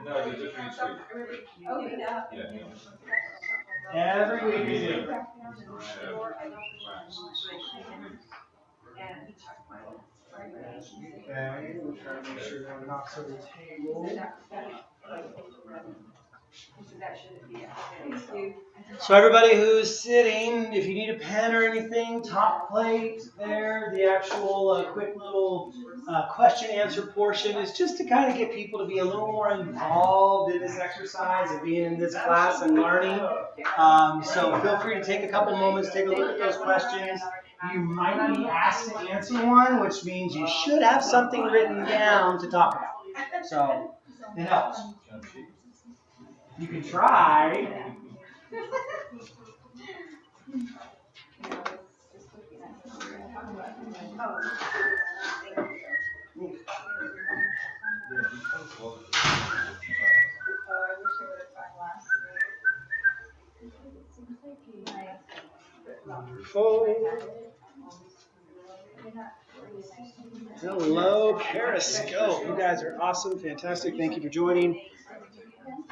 No, just every week we do. Okay, we'll try to make sure no one knocks over the table. So everybody who's sitting, if you need a pen or anything, top plate there, the actual quick little question answer portion is just to kind of get people to be a little more involved in this exercise and being in this class and learning. So feel free to take a couple moments, take a look at those questions. You might be asked to answer one, which means you should have something written down to talk about. So it helps. You can try. Hello, Periscope. You guys are awesome, fantastic. Thank you for joining.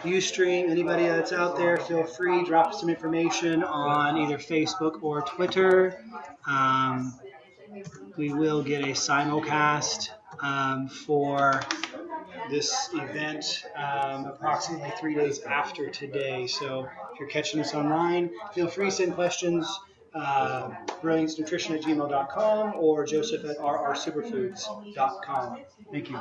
Ustream, anybody that's out there, feel free, drop some information on either Facebook or Twitter. We will get a simulcast for this event approximately 3 days after today. So if you're catching us online, feel free to send questions. brilliancenutrition@gmail.com or joseph@rrsuperfoods.com. Thank you.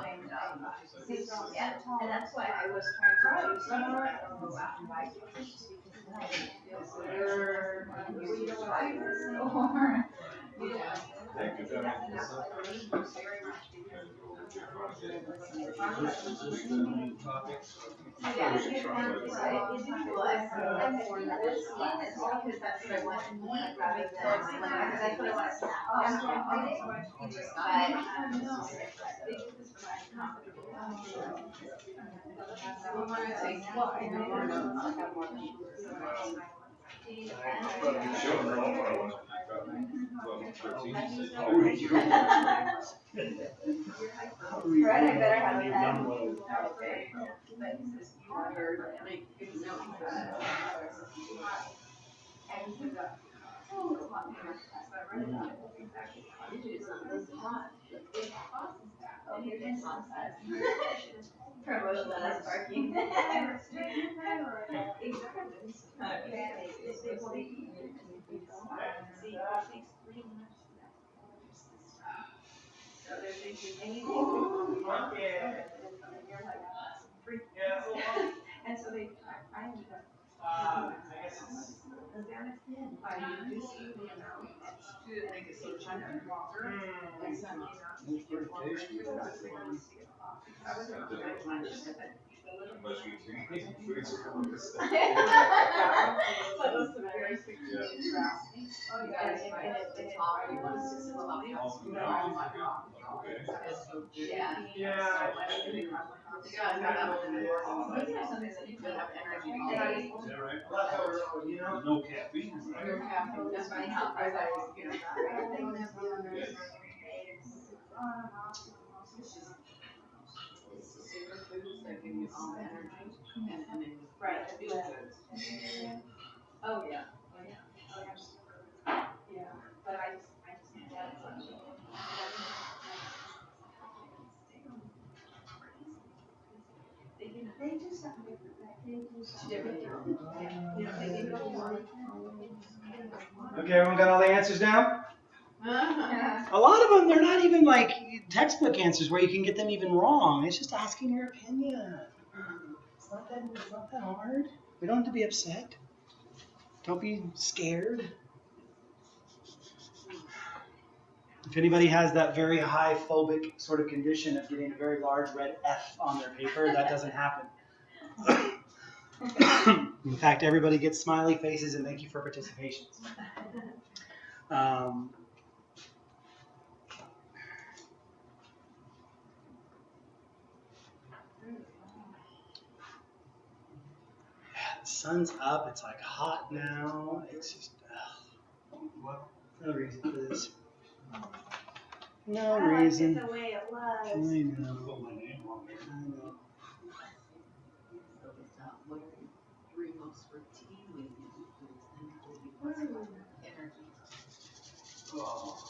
No caffeine. Okay, everyone got all the answers down? A lot of them, they're not even like textbook answers where you can get them even wrong. It's just asking your opinion. It's not that hard. We don't have to be upset. Don't be scared. If anybody has that very high phobic sort of condition of getting a very large red F on their paper, that doesn't happen. In fact, everybody gets smiley faces and thank you for participation. The sun's up. It's like hot now. It's just no reason for this. No reason. The way it was. I know. Put my name on there. I know. Oh.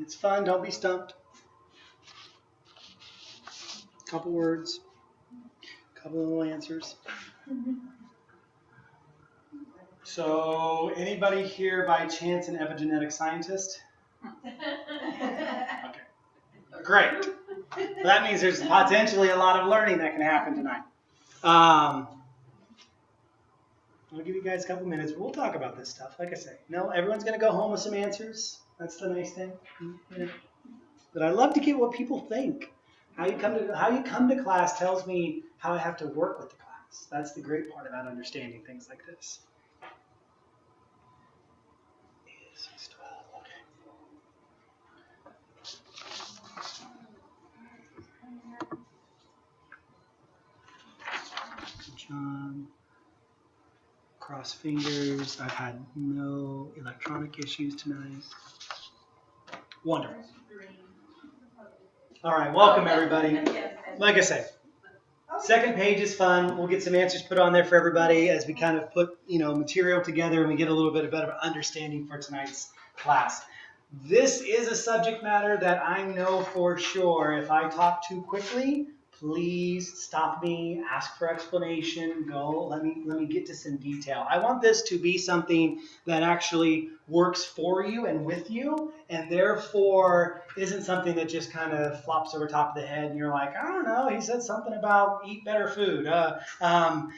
It's fine. Don't be stumped. Couple words. Couple little answers. So, anybody here by chance an epigenetic scientist? Okay. Great. That means there's potentially a lot of learning that can happen tonight. I'll give you guys a couple minutes. We'll talk about this stuff. Like I say, no, everyone's going to go home with some answers. That's the nice thing. Yeah. But I love to get what people think. How you come to class tells me how I have to work with the class. That's the great part about understanding things like this. 612. Okay. John. Cross fingers. I've had no electronic issues tonight. Wonderful. All right, welcome everybody. Like I say, second page is fun. We'll get some answers put on there for everybody as we kind of put material together and we get a little bit of better understanding for tonight's class. This is a subject matter that I know for sure if I talk too quickly, please stop me, ask for explanation, go, let me get to some detail. I want this to be something that actually works for you and with you, and therefore isn't something that just kind of flops over top of the head and you're like, I don't know, he said something about eat better food. I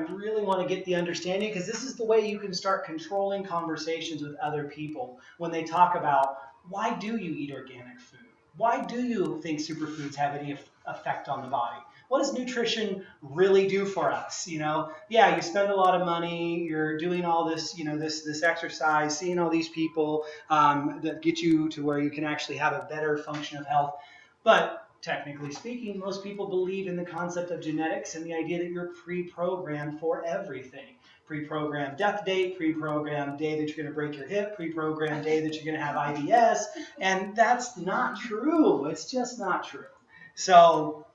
really want to get the understanding because this is the way you can start controlling conversations with other people when they talk about why do you eat organic food? Why do you think superfoods have any effect on the body? What does nutrition really do for us? Yeah, you spend a lot of money, you're doing all this, this exercise, seeing all these people that get you to where you can actually have a better function of health. But technically speaking, most people believe in the concept of genetics and the idea that you're pre-programmed for everything. Pre-programmed death date, pre-programmed day that you're going to break your hip, pre-programmed day that you're going to have IBS, and that's not true. It's just not true. So,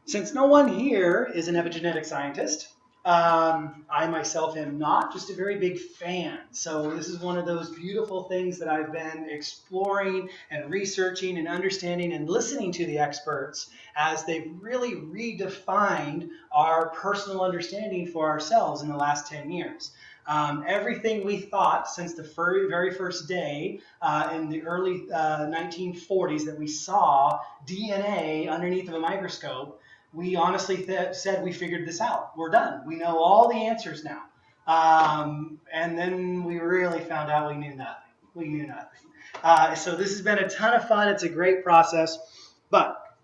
since no one here is an epigenetic scientist, I myself am not, just a very big fan. So this is one of those beautiful things that I've been exploring and researching and understanding and listening to the experts as they've really redefined our personal understanding for ourselves in the last 10 years. Everything we thought since the very first day in the early 1940s that we saw DNA underneath of a microscope, we honestly said we figured this out. We're done. We know all the answers now. And then we really found out we knew nothing. We knew nothing. So this has been a ton of fun. It's a great process. But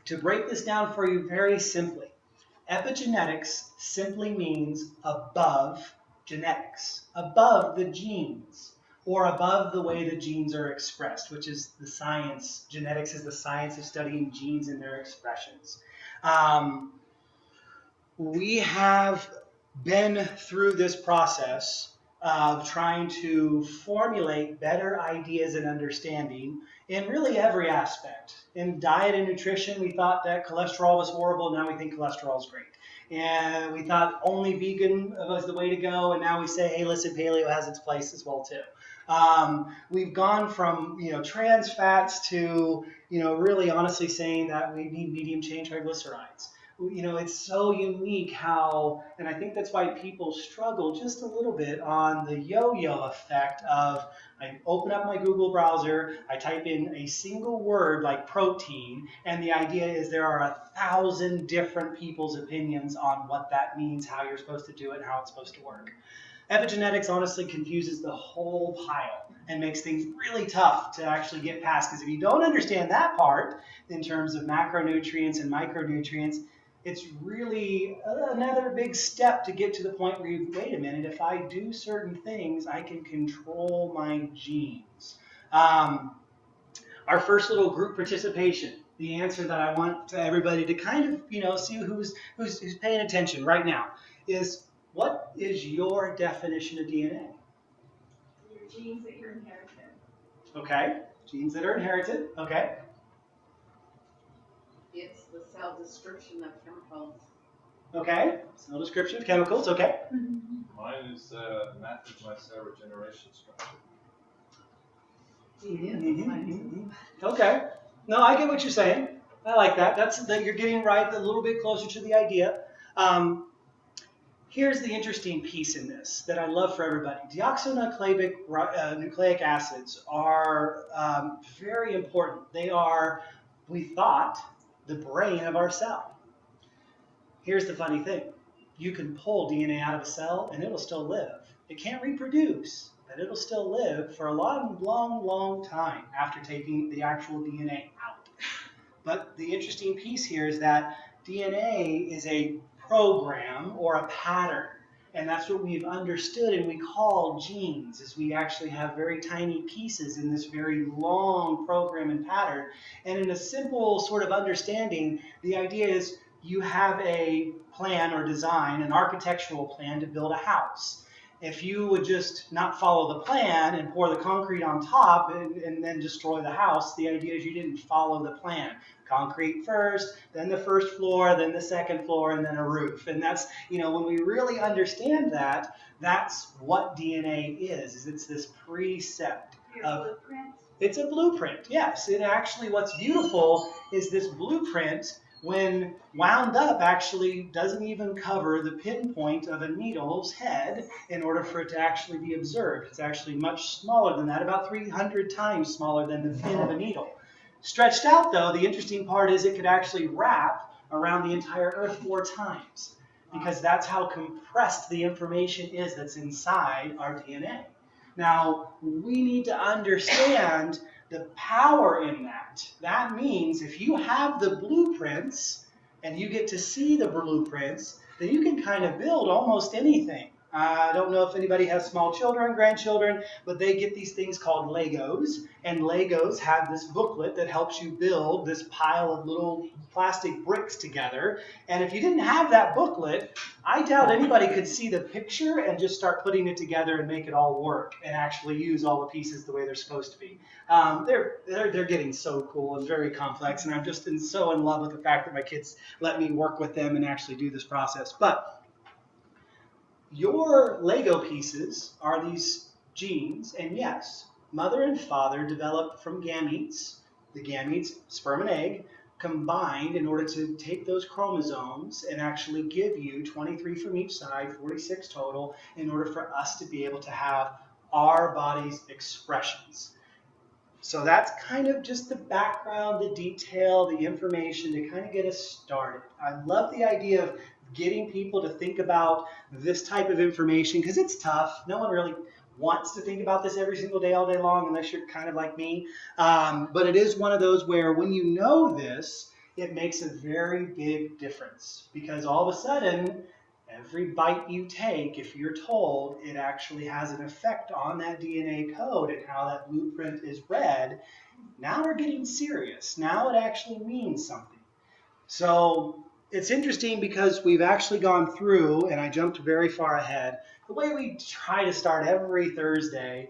to break this down for you very simply, epigenetics simply means above genetics, above the genes, or above the way the genes are expressed, which is the science. Genetics is the science of studying genes and their expressions. We have been through this process of trying to formulate better ideas and understanding in really every aspect. In diet and nutrition, we thought that cholesterol was horrible. Now we think cholesterol is great. And we thought only vegan was the way to go. And now we say, hey, listen, paleo has its place as well, too. We've gone from trans fats to really honestly saying that we need medium chain triglycerides. It's so unique how, and I think that's why people struggle just a little bit on the yo-yo effect of, I open up my Google browser, I type in a single word like protein, and the idea is there are 1,000 different people's opinions on what that means, how you're supposed to do it, and how it's supposed to work. Epigenetics honestly confuses the whole pile and makes things really tough to actually get past, because if you don't understand that part in terms of macronutrients and micronutrients, it's really another big step to get to the point where you, wait a minute, if I do certain things, I can control my genes. Um, our first little group participation, the answer that I want everybody to kind of, see who's paying attention right now is, what is your definition of DNA? Your genes that you're inherited. Okay, genes that are inherited. Okay. It's the cell description of chemicals. Okay, cell description of chemicals. Okay. Mine is method my cell regeneration structure. Okay. No, I get what you're saying. I like that. That's that you're getting right a little bit closer to the idea. Here's the interesting piece in this that I love for everybody. Deoxynucleic nucleic acids are very important. They are, we thought, the brain of our cell. Here's the funny thing. You can pull DNA out of a cell and it'll still live. It can't reproduce, but it'll still live for a long time after taking the actual DNA out. But the interesting piece here is that DNA is a program or a pattern. And that's what we've understood and we call genes, is we actually have very tiny pieces in this very long program and pattern. And in a simple sort of understanding, the idea is you have a plan or design, an architectural plan to build a house. If you would just not follow the plan and pour the concrete on top and then destroy the house, the idea is you didn't follow the plan. Concrete first, then the first floor, then the second floor, and then a roof. And that's, when we really understand that, that's what DNA is it's this precept of Blueprint. It's a blueprint, yes. And actually what's beautiful is this blueprint, when wound up, actually doesn't even cover the pinpoint of a needle's head in order for it to actually be observed. It's actually much smaller than that, about 300 times smaller than the pin of a needle. Stretched out, though, the interesting part is it could actually wrap around the entire Earth 4 times, because that's how compressed the information is that's inside our DNA. Now, we need to understand the power in that. That means if you have the blueprints and you get to see the blueprints, then you can kind of build almost anything. I don't know if anybody has small children, grandchildren, but they get these things called Legos, and Legos have this booklet that helps you build this pile of little plastic bricks together. And if you didn't have that booklet, I doubt anybody could see the picture and just start putting it together and make it all work and actually use all the pieces the way they're supposed to be. They're getting so cool and very complex, and I'm just so in love with the fact that my kids let me work with them and actually do this process. But your Lego pieces are these genes, and yes, mother and father developed from gametes, the gametes, sperm and egg, combined in order to take those chromosomes and actually give you 23 from each side, 46 total, in order for us to be able to have our body's expressions. So that's kind of just the background, the detail, the information to kind of get us started. I love the idea of getting people to think about this type of information, because it's tough. No one really wants to think about this every single day, all day long, unless you're kind of like me. But it is one of those where when you know this, it makes a very big difference, because all of a sudden, every bite you take, if you're told, it actually has an effect on that DNA code and how that blueprint is read. Now we're getting serious. Now it actually means something. So it's interesting because we've actually gone through, and I jumped very far ahead. The way we try to start every Thursday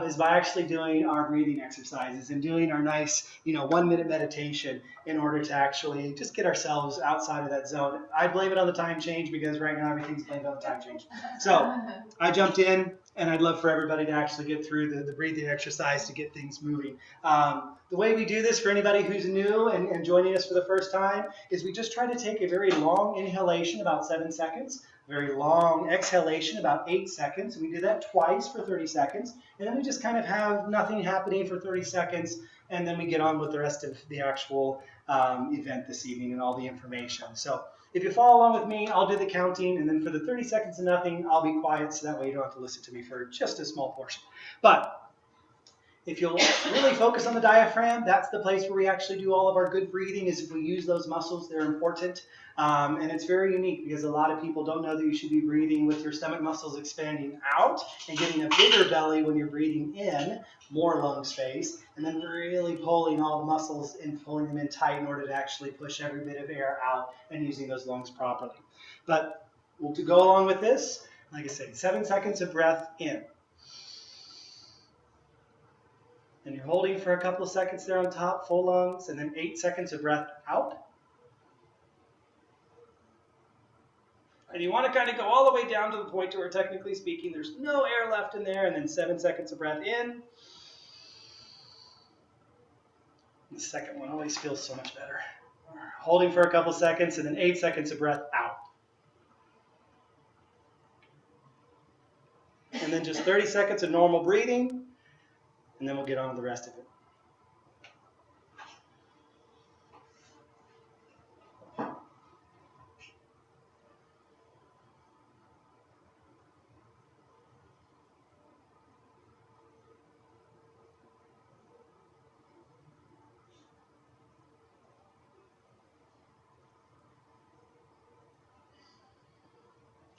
is by actually doing our breathing exercises and doing our nice, 1-minute meditation in order to actually just get ourselves outside of that zone. I blame it on the time change, because right now everything's blamed on the time change. So I jumped in, and I'd love for everybody to actually get through the breathing exercise to get things moving. The way we do this for anybody who's new and joining us for the first time is we just try to take a very long inhalation, about 7 seconds, a very long exhalation, about 8 seconds. We do that twice for 30 seconds, and then we just kind of have nothing happening for 30 seconds and then we get on with the rest of the actual event this evening and all the information. So if you follow along with me, I'll do the counting, and then for the 30 seconds to nothing, I'll be quiet so that way you don't have to listen to me for just a small portion. But if you'll really focus on the diaphragm, that's the place where we actually do all of our good breathing. Is if we use those muscles, they're important. And it's very unique because a lot of people don't know that you should be breathing with your stomach muscles expanding out and getting a bigger belly when you're breathing in, more lung space, and then really pulling all the muscles and pulling them in tight in order to actually push every bit of air out and using those lungs properly. But to go along with this, like I said, 7 seconds of breath in. And you're holding for a couple of seconds there on top, full lungs, and then 8 seconds of breath out. And you want to kind of go all the way down to the point where, technically speaking, there's no air left in there, and then 7 seconds of breath in. The second one always feels so much better. Holding for a couple seconds, and then 8 seconds of breath out. And then just 30 seconds of normal breathing, and then we'll get on to the rest of it.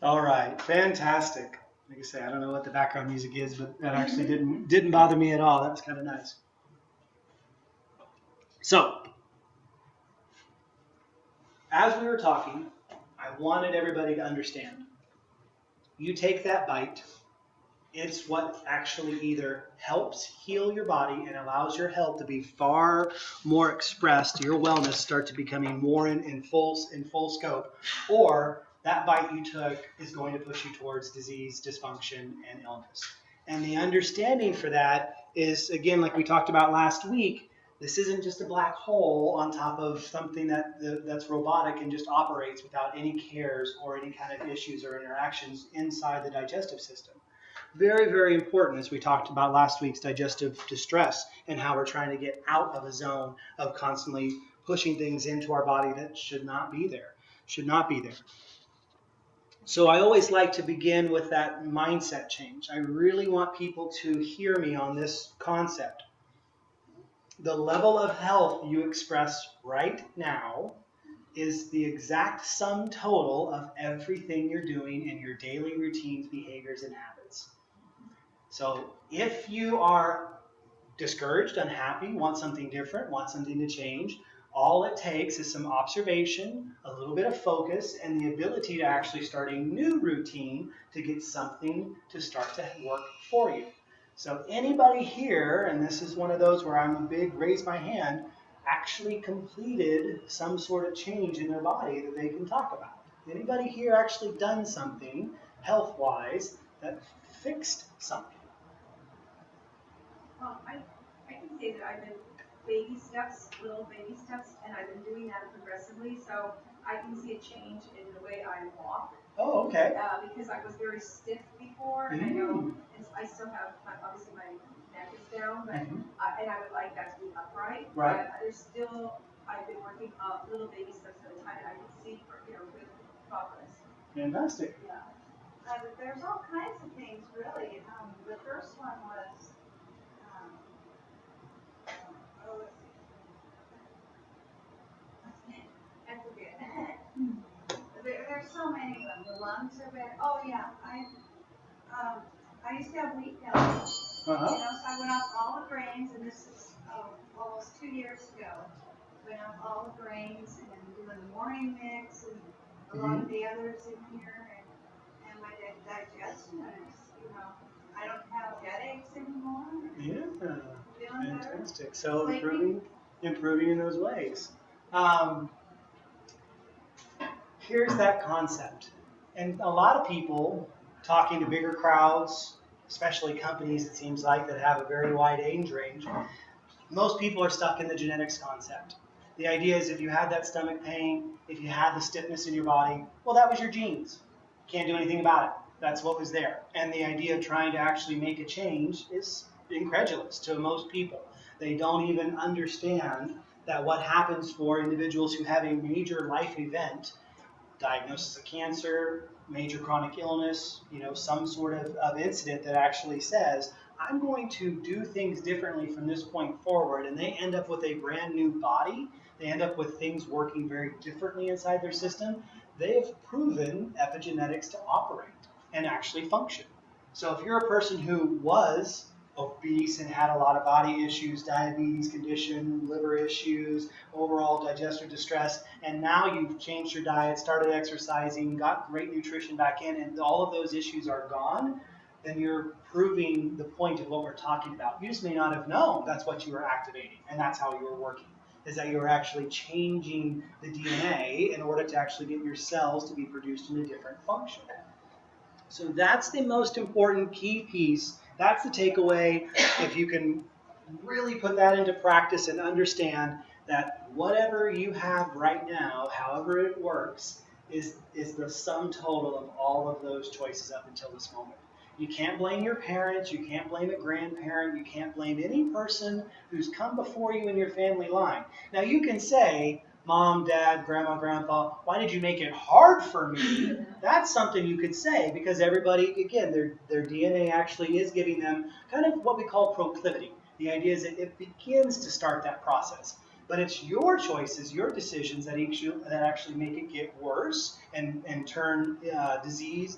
All right, fantastic. Like I say, I don't know what the background music is, but that actually didn't bother me at all. That was kind of nice. So, as we were talking, I wanted everybody to understand. You take that bite, it's what actually either helps heal your body and allows your health to be far more expressed, your wellness start to becoming more in full scope, or that bite you took is going to push you towards disease, dysfunction, and illness. And the understanding for that is, again, like we talked about last week, this isn't just a black hole on top of something that's robotic and just operates without any cares or any kind of issues or interactions inside the digestive system. Very, very important, as we talked about last week's digestive distress and how we're trying to get out of a zone of constantly pushing things into our body that should not be there. So I always like to begin with that mindset change. I really want people to hear me on this concept. The level of health you express right now is the exact sum total of everything you're doing in your daily routines, behaviors, and habits. So if you are discouraged, unhappy, want something different, want something to change, all it takes is some observation, a little bit of focus, and the ability to actually start a new routine to get something to start to work for you. So anybody here, and this is one of those where I'm a big raise my hand, actually completed some sort of change in their body that they can talk about. Anybody here actually done something health-wise that fixed something? I can say that I've been baby steps, little baby steps, and I've been doing that progressively. So I can see a change in the way I walk. Oh, okay. Because I was very stiff before, and I know I still have, obviously my neck is down, but and I would like that to be upright. Right. But there's still, I've been working little baby steps at a time, and I can see, good progress. Fantastic. Yeah. There's all kinds of things, really. The first one was, I forget. There's so many of them. The lungs are better. Oh yeah, I used to have wheat belly. So I went off all the grains, and this is almost 2 years ago. Went off all the grains and doing the morning mix and a lot of the others in here, and my digestion is, I don't have headaches anymore. Yeah, fantastic. So improving in those ways. Here's that concept. And a lot of people talking to bigger crowds, especially companies, it seems like, that have a very wide age range, most people are stuck in the genetics concept. The idea is if you had that stomach pain, if you had the stiffness in your body, well, that was your genes. Can't do anything about it. That's what was there. And the idea of trying to actually make a change is incredulous to most people. They don't even understand that what happens for individuals who have a major life event, diagnosis of cancer, major chronic illness, some sort of incident that actually says, I'm going to do things differently from this point forward, and they end up with a brand new body. They end up with things working very differently inside their system. They have proven epigenetics to operate and actually function. So if you're a person who was obese and had a lot of body issues, diabetes condition, liver issues, overall digestive distress, and now you've changed your diet, started exercising, got great nutrition back in, and all of those issues are gone, then you're proving the point of what we're talking about. You just may not have known that's what you were activating, and that's how you were working, is that you were actually changing the DNA in order to actually get your cells to be produced in a different function. So that's the most important key piece. That's the takeaway. If you can really put that into practice and understand that whatever you have right now, however it works, is the sum total of all of those choices up until this moment. You can't blame your parents, you can't blame a grandparent, you can't blame any person who's come before you in your family line. Now you can say, Mom, Dad, Grandma, Grandpa, why did you make it hard for me? That's something you could say because everybody, again, their DNA actually is giving them kind of what we call proclivity. The idea is that it begins to start that process. But it's your choices, your decisions that actually make it get worse and turn disease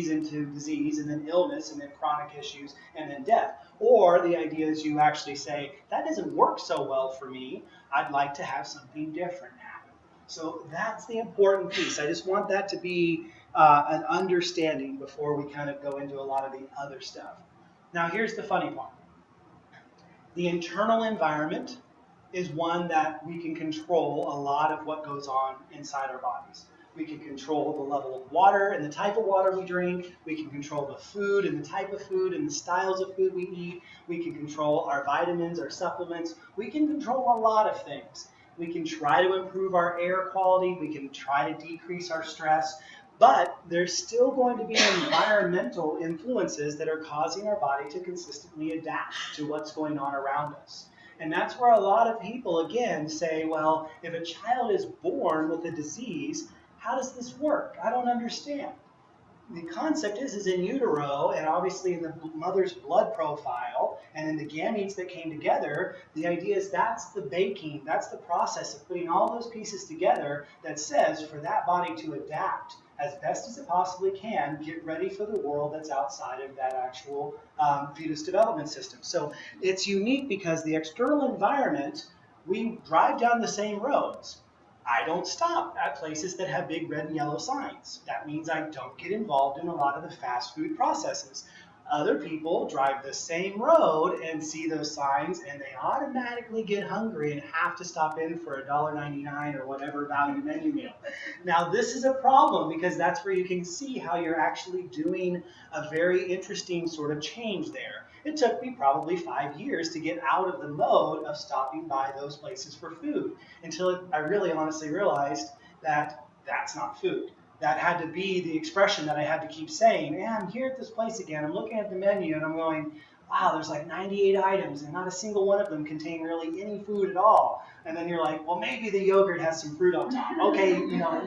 into disease, and then illness, and then chronic issues, and then death. Or the idea is you actually say, that doesn't work so well for me. I'd like to have something different happen. So that's the important piece. I just want that to be an understanding before we kind of go into a lot of the other stuff. Now, here's the funny part. The internal environment is one that we can control a lot of what goes on inside our bodies. We can control the level of water and the type of water we drink. We can control the food and the type of food and the styles of food we eat. We can control our vitamins, our supplements. We can control a lot of things. We can try to improve our air quality. We can try to decrease our stress. But there's still going to be environmental influences that are causing our body to consistently adapt to what's going on around us. And that's where a lot of people, again, say, well, if a child is born with a disease, how does this work? I don't understand. The concept is in utero, and obviously in the mother's blood profile and in the gametes that came together, the idea is that's the baking, that's the process of putting all those pieces together that says for that body to adapt as best as it possibly can, get ready for the world that's outside of that actual fetus development system. So it's unique because the external environment, we drive down the same roads. I don't stop at places that have big red and yellow signs. That means I don't get involved in a lot of the fast food processes. Other people drive the same road and see those signs and they automatically get hungry and have to stop in for $1.99 or whatever value menu meal. Now this is a problem because that's where you can see how you're actually doing a very interesting sort of change there. It took me probably 5 years to get out of the mode of stopping by those places for food until I really honestly realized that that's not food. That had to be the expression that I had to keep saying. And I'm here at this place again. I'm looking at the menu and I'm going, wow, there's like 98 items and not a single one of them contain really any food at all. And then you're like, well, maybe the yogurt has some fruit on top. Okay,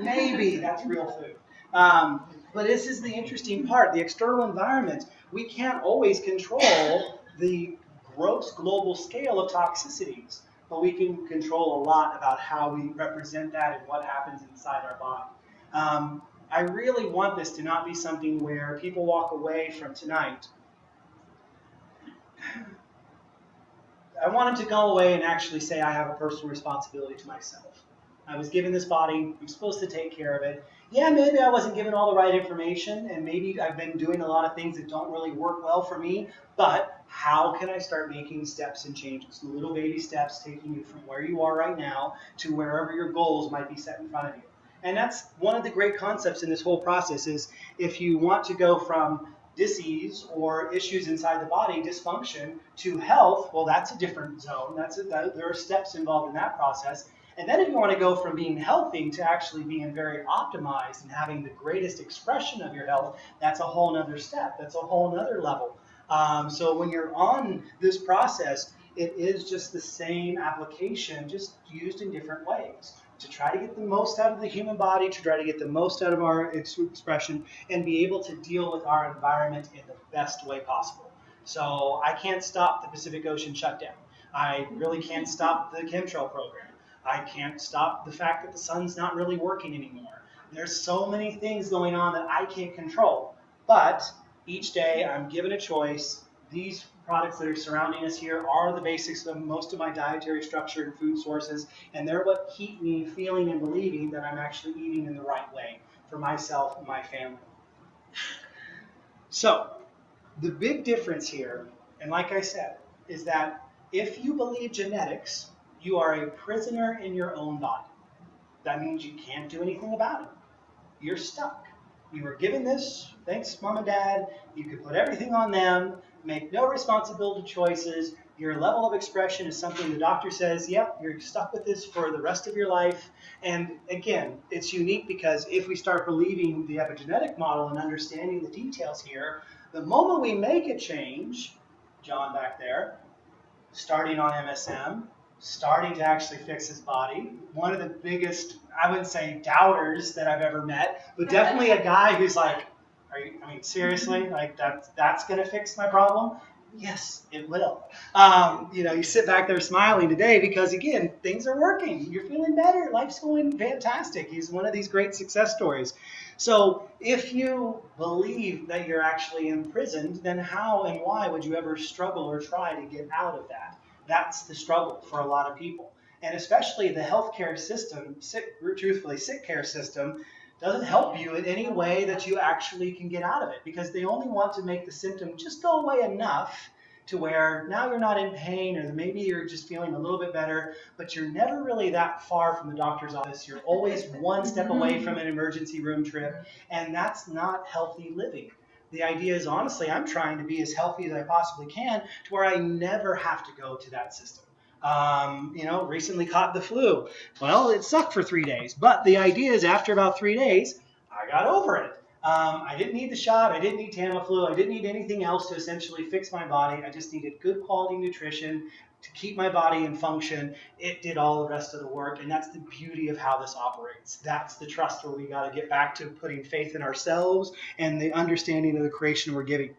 maybe that's real food. But this is the interesting part. The external environment, we can't always control the gross global scale of toxicities, but we can control a lot about how we represent that and what happens inside our body. I really want this to not be something where people walk away from tonight. I want them to go away and actually say, I have a personal responsibility to myself. I was given this body, I'm supposed to take care of it. Yeah, maybe I wasn't given all the right information, and maybe I've been doing a lot of things that don't really work well for me, but how can I start making steps and changes? Little baby steps taking you from where you are right now to wherever your goals might be set in front of you. And that's one of the great concepts in this whole process is if you want to go from disease or issues inside the body, dysfunction, to health, well, that's a different zone. There are steps involved in that process. And then if you want to go from being healthy to actually being very optimized and having the greatest expression of your health, that's a whole nother step. That's a whole nother level. So when you're on this process, It is just the same application, just used in different ways to try to get the most out of the human body, to try to get the most out of our expression, and be able to deal with our environment in the best way possible. So I can't stop the Pacific Ocean shutdown. I really can't stop the chemtrail program. I can't stop the fact that the sun's not really working anymore. There's so many things going on that I can't control. But each day I'm given a choice. These products that are surrounding us here are the basics of most of my dietary structure and food sources, and they're what keep me feeling and believing that I'm actually eating in the right way for myself and my family. So, the big difference here, and like I said, is that if you believe genetics, you are a prisoner in your own body. That means you can't do anything about it. You're stuck. You were given this, thanks mom and dad. You can put everything on them, make no responsibility choices. Your level of expression is something the doctor says, yep, you're stuck with this for the rest of your life. And again, it's unique because if we start believing the epigenetic model and understanding the details here, the moment we make a change, John back there, starting on MSM, starting to actually fix his body. One of the biggest, I wouldn't say doubters that I've ever met, but definitely a guy who's like, I mean, seriously? Like, that's going to fix my problem? Yes, it will. You sit back there smiling today because, again, things are working. You're feeling better. Life's going fantastic. He's one of these great success stories. So if you believe that you're actually imprisoned, then how and why would you ever struggle or try to get out of that? That's the struggle for a lot of people. And especially the healthcare system, truthfully, sick care system, doesn't help you in any way that you actually can get out of it because they only want to make the symptom just go away enough to where now you're not in pain or maybe you're just feeling a little bit better, but you're never really that far from the doctor's office. You're always one step away from an emergency room trip, and that's not healthy living. The idea is, honestly, I'm trying to be as healthy as I possibly can to where I never have to go to that system. Recently caught the flu. Well, it sucked for 3 days, but the idea is after about 3 days, I got over it. I didn't need the shot. I didn't need Tamiflu. I didn't need anything else to essentially fix my body. I just needed good quality nutrition to keep my body in function. It did all the rest of the work, and that's the beauty of how this operates. That's the trust where we got to get back to putting faith in ourselves and the understanding of the creation we're giving.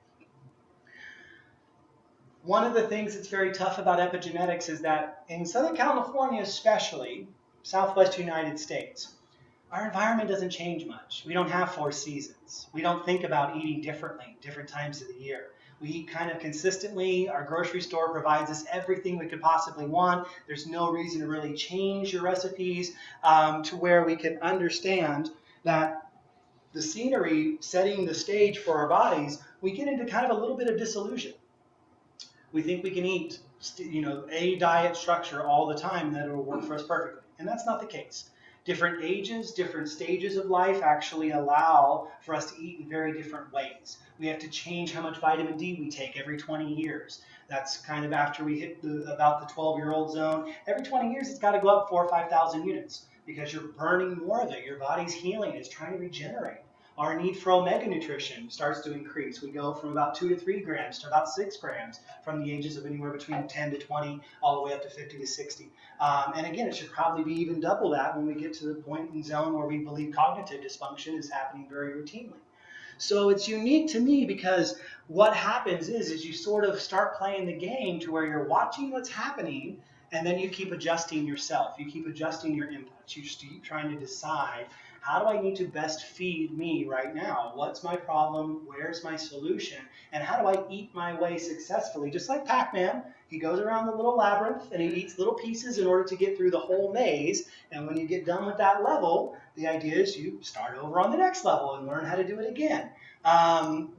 One of the things that's very tough about epigenetics is that in Southern California, especially, Southwest United States, our environment doesn't change much. We don't have 4 seasons. We don't think about eating differently, different times of the year. We eat kind of consistently. Our grocery store provides us everything we could possibly want. There's no reason to really change your recipes to where we can understand that the scenery setting the stage for our bodies, we get into kind of a little bit of disillusion. We think we can eat, a diet structure all the time that will work for us perfectly, and that's not the case. Different ages, different stages of life actually allow for us to eat in very different ways. We have to change how much vitamin D we take every 20 years. That's kind of after we hit about the 12-year-old zone. Every 20 years, it's got to go up 4,000 or 5,000 units because you're burning more of it. Your body's healing. It's trying to regenerate. Our need for omega nutrition starts to increase. We go from about 2 to 3 grams to about 6 grams from the ages of anywhere between 10 to 20 all the way up to 50 to 60. And again, it should probably be even double that when we get to the point in zone where we believe cognitive dysfunction is happening very routinely. So it's unique to me because what happens is you sort of start playing the game to where you're watching what's happening and then you keep adjusting yourself. You keep adjusting your inputs. You just keep trying to decide, how do I need to best feed me right now? What's my problem? Where's my solution? And how do I eat my way successfully? Just like Pac-Man, he goes around the little labyrinth and he eats little pieces in order to get through the whole maze. And when you get done with that level, the idea is you start over on the next level and learn how to do it again.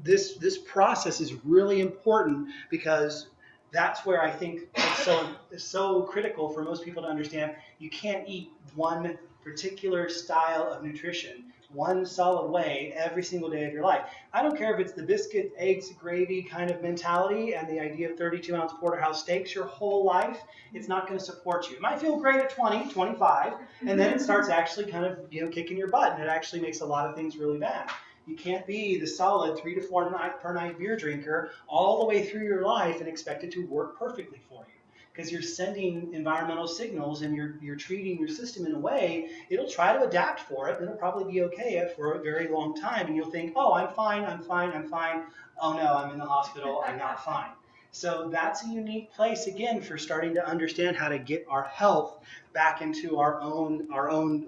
This process is really important because that's where I think it's so critical for most people to understand. You can't eat one particular style of nutrition one solid way every single day of your life. I don't care if it's the biscuit, eggs, gravy kind of mentality and the idea of 32-ounce porterhouse steaks your whole life. It's not going to support you. It might feel great at 20, 25, and then it starts actually kind of kicking your butt, and it actually makes a lot of things really bad. You can't be the solid 3 to 4 per night beer drinker all the way through your life and expect it to work perfectly for you. because you're sending environmental signals and you're treating your system in a way, it'll try to adapt for it. And it'll probably be okay for a very long time. And you'll think, oh, I'm fine, I'm fine, I'm fine. Oh no, I'm in the hospital, I'm not fine. So that's a unique place again for starting to understand how to get our health back into our own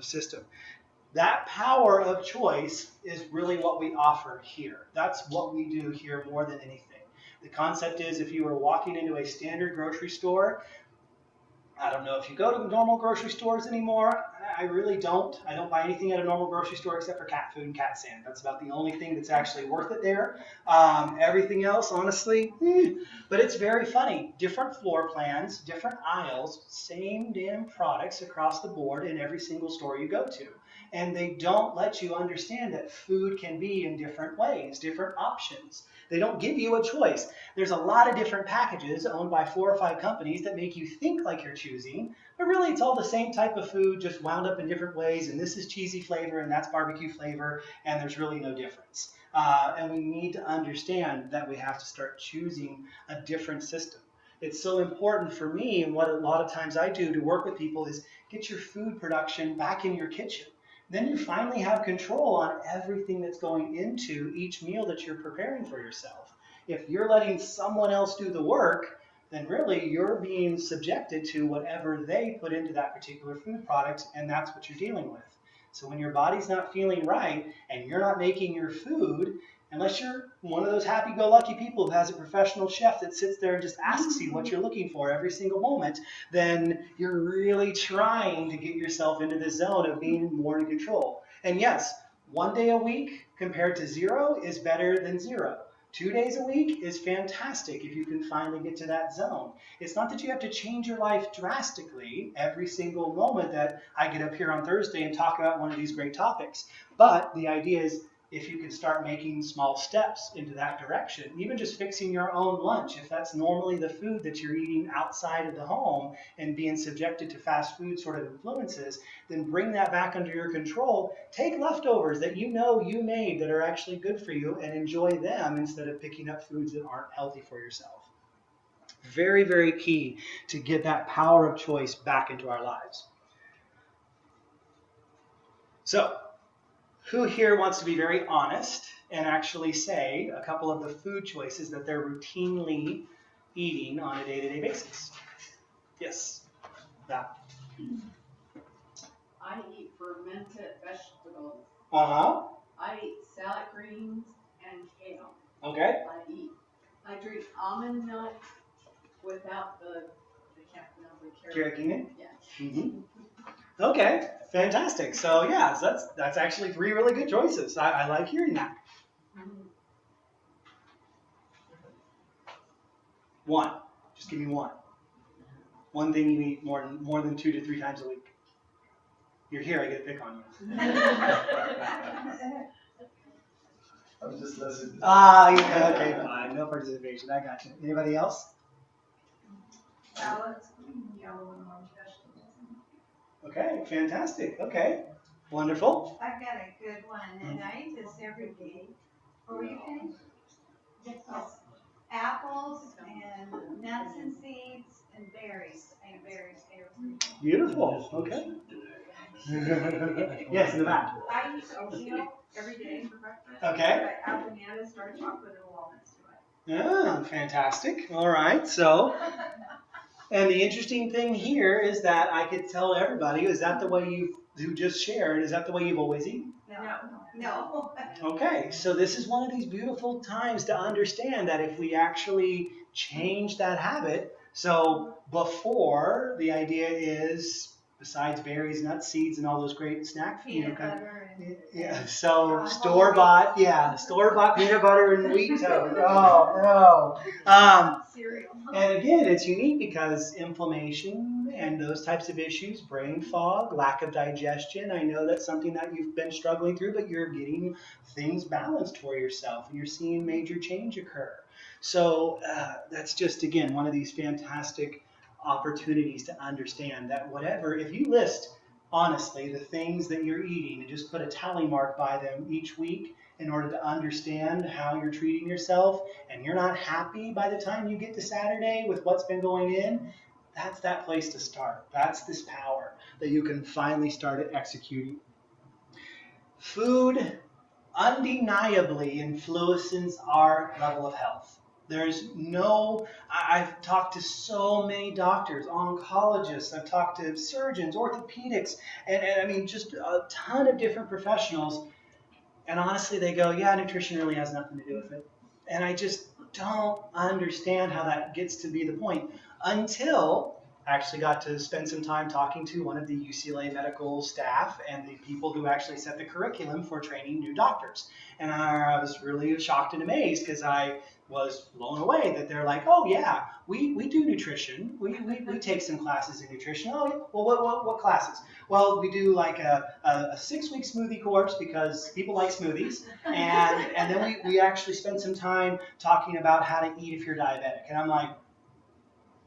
system. That power of choice is really what we offer here. That's what we do here more than anything. The concept is if you were walking into a standard grocery store, I don't know if you go to normal grocery stores anymore. I really don't. I don't buy anything at a normal grocery store except for cat food and cat sand. That's about the only thing that's actually worth it there. Everything else, honestly, But it's very funny. Different floor plans, different aisles, same damn products across the board in every single store you go to. And they don't let you understand that food can be in different ways, different options. They don't give you a choice. There's a lot of different packages owned by 4 or 5 companies that make you think like you're choosing, but really it's all the same type of food, just wound up in different ways. And this is cheesy flavor and that's barbecue flavor, and there's really no difference. And we need to understand that we have to start choosing a different system. It's so important for me, and what a lot of times I do to work with people is get your food production back in your kitchen. Then you finally have control on everything that's going into each meal that you're preparing for yourself. If you're letting someone else do the work, then really you're being subjected to whatever they put into that particular food product, and that's what you're dealing with. So when your body's not feeling right and you're not making your food, unless you're one of those happy-go-lucky people who has a professional chef that sits there and just asks you what you're looking for every single moment, then you're really trying to get yourself into this zone of being more in control. And yes, 1 day a week compared to 0 is better than 0. 2 days a week is fantastic if you can finally get to that zone. It's not that you have to change your life drastically every single moment that I get up here on Thursday and talk about one of these great topics. But the idea is if you can start making small steps into that direction, even just fixing your own lunch, if that's normally the food that you're eating outside of the home and being subjected to fast food sort of influences, then bring that back under your control. Take leftovers that you know you made that are actually good for you and enjoy them instead of picking up foods that aren't healthy for yourself. Very, very key to get that power of choice back into our lives. So, who here wants to be very honest and actually say a couple of the food choices that they're routinely eating on a day-to-day basis? Yes, that. I eat fermented vegetables. Uh-huh. I eat salad greens and kale. Okay. I drink almond milk without the Carrageenan? Yeah. Mm-hmm. Okay, fantastic. So yeah, so that's actually 3 really good choices. I like hearing that. One. Just give me one. One thing you eat more than 2 to 3 times a week. You're here, I get to pick on you. I'm just listening. Yeah, okay, fine. No participation. I got you. Anybody else? Salads, yellow and orange vegetables. Okay, fantastic. Okay, wonderful. I've got a good one, and I eat this every day. Oh, were you finished? Yes. Apples and nuts and seeds and berries. I eat berries every day. Beautiful. Okay. Yes, in the back. I eat oatmeal every day for breakfast. Okay. I add bananas, dark chocolate, and walnuts to it. Yeah, fantastic. All right, so. And the interesting thing here is that I could tell everybody, is that the way who just shared, is that the way you've always eaten? No. Okay, so this is one of these beautiful times to understand that if we actually change that habit, so before the idea is, besides berries, nuts, seeds, and all those great snack food, Peanut butter and so store-bought peanut butter and wheat toast. Oh no. Cereal. And again, it's unique because inflammation and those types of issues, brain fog, lack of digestion, I know that's something that you've been struggling through, but you're getting things balanced for yourself and you're seeing major change occur. So that's just, again, one of these fantastic opportunities to understand that whatever, if you list honestly, the things that you're eating and just put a tally mark by them each week in order to understand how you're treating yourself, and you're not happy by the time you get to Saturday with what's been going in, that's that place to start. That's this power that you can finally start executing. Food undeniably influences our level of health. There's no, I've talked to so many doctors, oncologists, I've talked to surgeons, orthopedics, and I mean, just a ton of different professionals. And honestly, they go, yeah, nutrition really has nothing to do with it. And I just don't understand how that gets to be the point until I actually got to spend some time talking to one of the UCLA medical staff and the people who actually set the curriculum for training new doctors. And I was really shocked and amazed because I was blown away that they're like, oh yeah, we do nutrition. We take some classes in nutrition. Oh, well, what classes? Well, we do like a 6-week smoothie course because people like smoothies. And then we actually spend some time talking about how to eat if you're diabetic. And I'm like,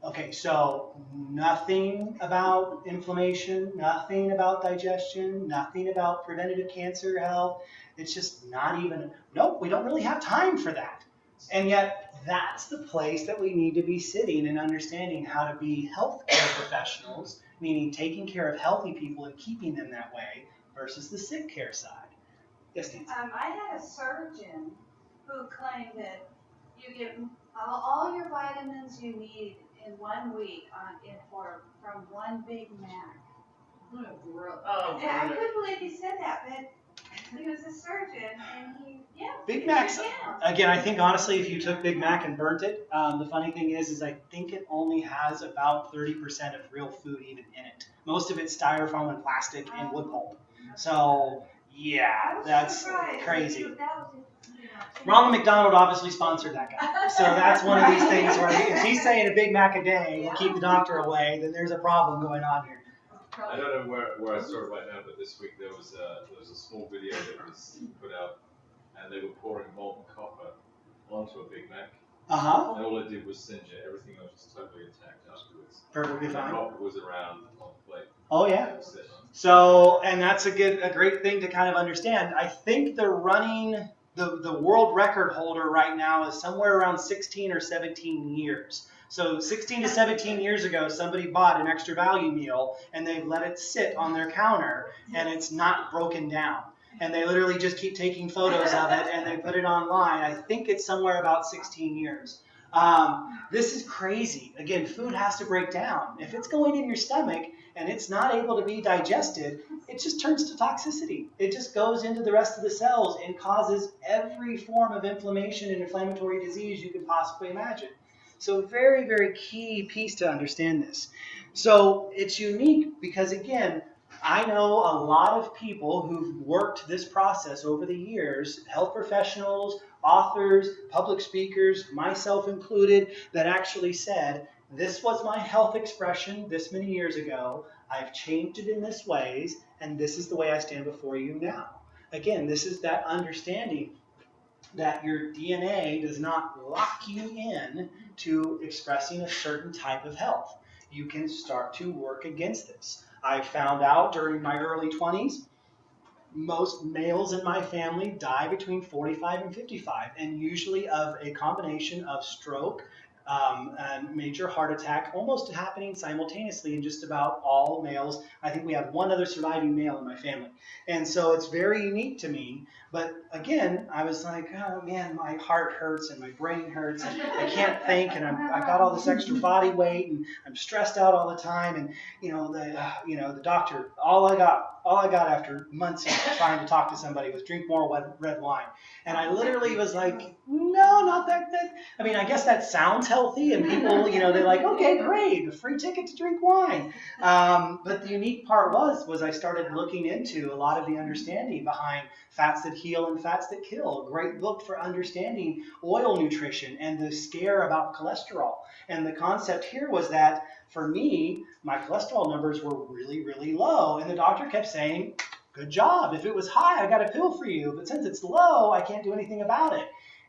okay, so nothing about inflammation, nothing about digestion, nothing about preventative cancer health. It's just not even, nope, we don't really have time for that. And yet, that's the place that we need to be sitting and understanding how to be healthcare professionals, meaning taking care of healthy people and keeping them that way, versus the sick care side. Yes, Nancy? I had a surgeon who claimed that you get all your vitamins you need in 1 week from one Big Mac. Oh, And I couldn't believe he said that, but he was a surgeon, and Big Mac's, again, I think honestly, if you took Big Mac and burnt it, the funny thing is I think it only has about 30% of real food even in it. Most of it's styrofoam and plastic and wood pulp. So, yeah, that's crazy. Ronald McDonald obviously sponsored that guy. So that's one of these things where if he's saying a Big Mac a day will keep the doctor away, then there's a problem going on here. I don't know where I saw it right now, but this week there was a small video that was put out, and they were pouring molten copper onto a Big Mac. Uh-huh. And all it did was singe it. Everything was just totally intact afterwards. Perfectly fine. The copper was around on the plate. Oh yeah. So, and that's a great thing to kind of understand. I think they're running the world record holder right now is somewhere around 16 or 17 years. So 16 to 17 years ago, somebody bought an extra value meal and they've let it sit on their counter and it's not broken down. And they literally just keep taking photos of it and they put it online. I think it's somewhere about 16 years. This is crazy. Again, food has to break down. If it's going in your stomach and it's not able to be digested, it just turns to toxicity. It just goes into the rest of the cells and causes every form of inflammation and inflammatory disease you could possibly imagine. So very, very key piece to understand this. So it's unique because, again, I know a lot of people who've worked this process over the years, health professionals, authors, public speakers, myself included, that actually said, this was my health expression this many years ago. I've changed it in this ways, and this is the way I stand before you now. Again, this is that understanding that your DNA does not lock you in to expressing a certain type of health. You can start to work against this. I found out during my early 20s, most males in my family die between 45 and 55, and usually of a combination of stroke and major heart attack, almost happening simultaneously in just about all males. I think we have one other surviving male in my family. And so it's very unique to me. But again, I was like, oh man, my heart hurts and my brain hurts and I can't think and I've got all this extra body weight and I'm stressed out all the time. And the doctor, all I got after months of trying to talk to somebody was drink more red wine. And I literally was like, no, not that. I mean, I guess that sounds healthy and people, they're like, okay, great, a free ticket to drink wine. But the unique part was I started looking into a lot of the understanding behind Fats That Heal and Fats That Kill, a great book for understanding oil nutrition and the scare about cholesterol. And the concept here was that for me, my cholesterol numbers were really, really low. And the doctor kept saying, good job. If it was high, I got a pill for you. But since it's low, I can't do anything about it.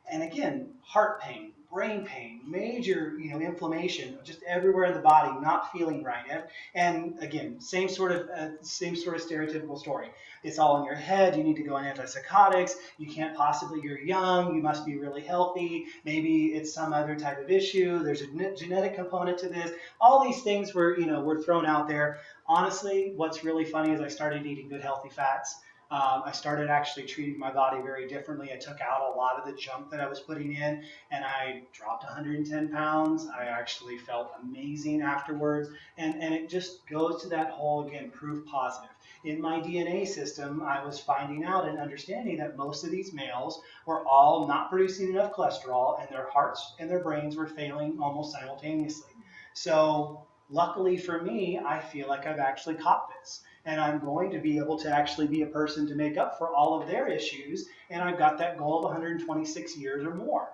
And again, heart pain, brain pain, major, inflammation, just everywhere in the body, not feeling right. And again, same sort of stereotypical story. It's all in your head. You need to go on antipsychotics. You can't possibly. You're young. You must be really healthy. Maybe it's some other type of issue. There's a genetic component to this. All these things were thrown out there. Honestly, what's really funny is I started eating good healthy fats. I started actually treating my body very differently. I took out a lot of the junk that I was putting in, and I dropped 110 pounds. I actually felt amazing afterwards. And it just goes to that whole, again, proof positive. In my DNA system, I was finding out and understanding that most of these males were all not producing enough cholesterol, and their hearts and their brains were failing almost simultaneously. So luckily for me, I feel like I've actually caught this. And I'm going to be able to actually be a person to make up for all of their issues. And I've got that goal of 126 years or more.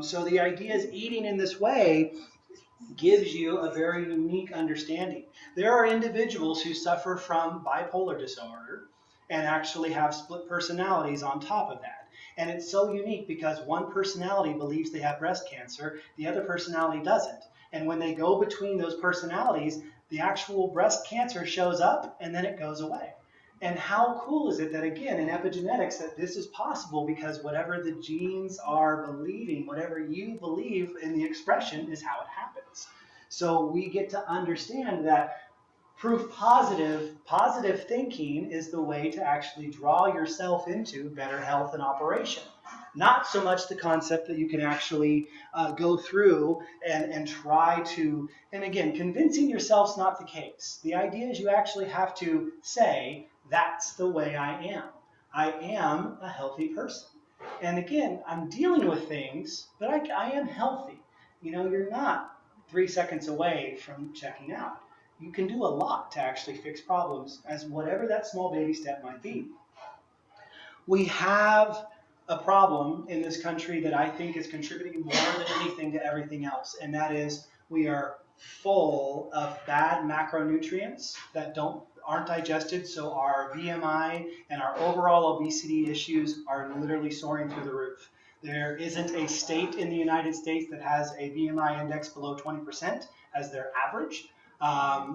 So the idea is eating in this way gives you a very unique understanding. There are individuals who suffer from bipolar disorder and actually have split personalities on top of that. And it's so unique because one personality believes they have breast cancer, the other personality doesn't. And when they go between those personalities, the actual breast cancer shows up and then it goes away. And how cool is it that, again, in epigenetics, that this is possible because whatever the genes are believing, whatever you believe in the expression is how it happens. So we get to understand that positive thinking is the way to actually draw yourself into better health and operation. Not so much the concept that you can actually go through and try to, and again, convincing yourself's not the case. The idea is you actually have to say, that's the way I am. I am a healthy person. And again, I'm dealing with things, but I am healthy. You're not 3 seconds away from checking out. You can do a lot to actually fix problems, as whatever that small baby step might be. We have a problem in this country that I think is contributing more than anything to everything else, and that is we are full of bad macronutrients that aren't digested, so our BMI and our overall obesity issues are literally soaring through the roof. There isn't a state in the United States that has a BMI index below 20% as their average.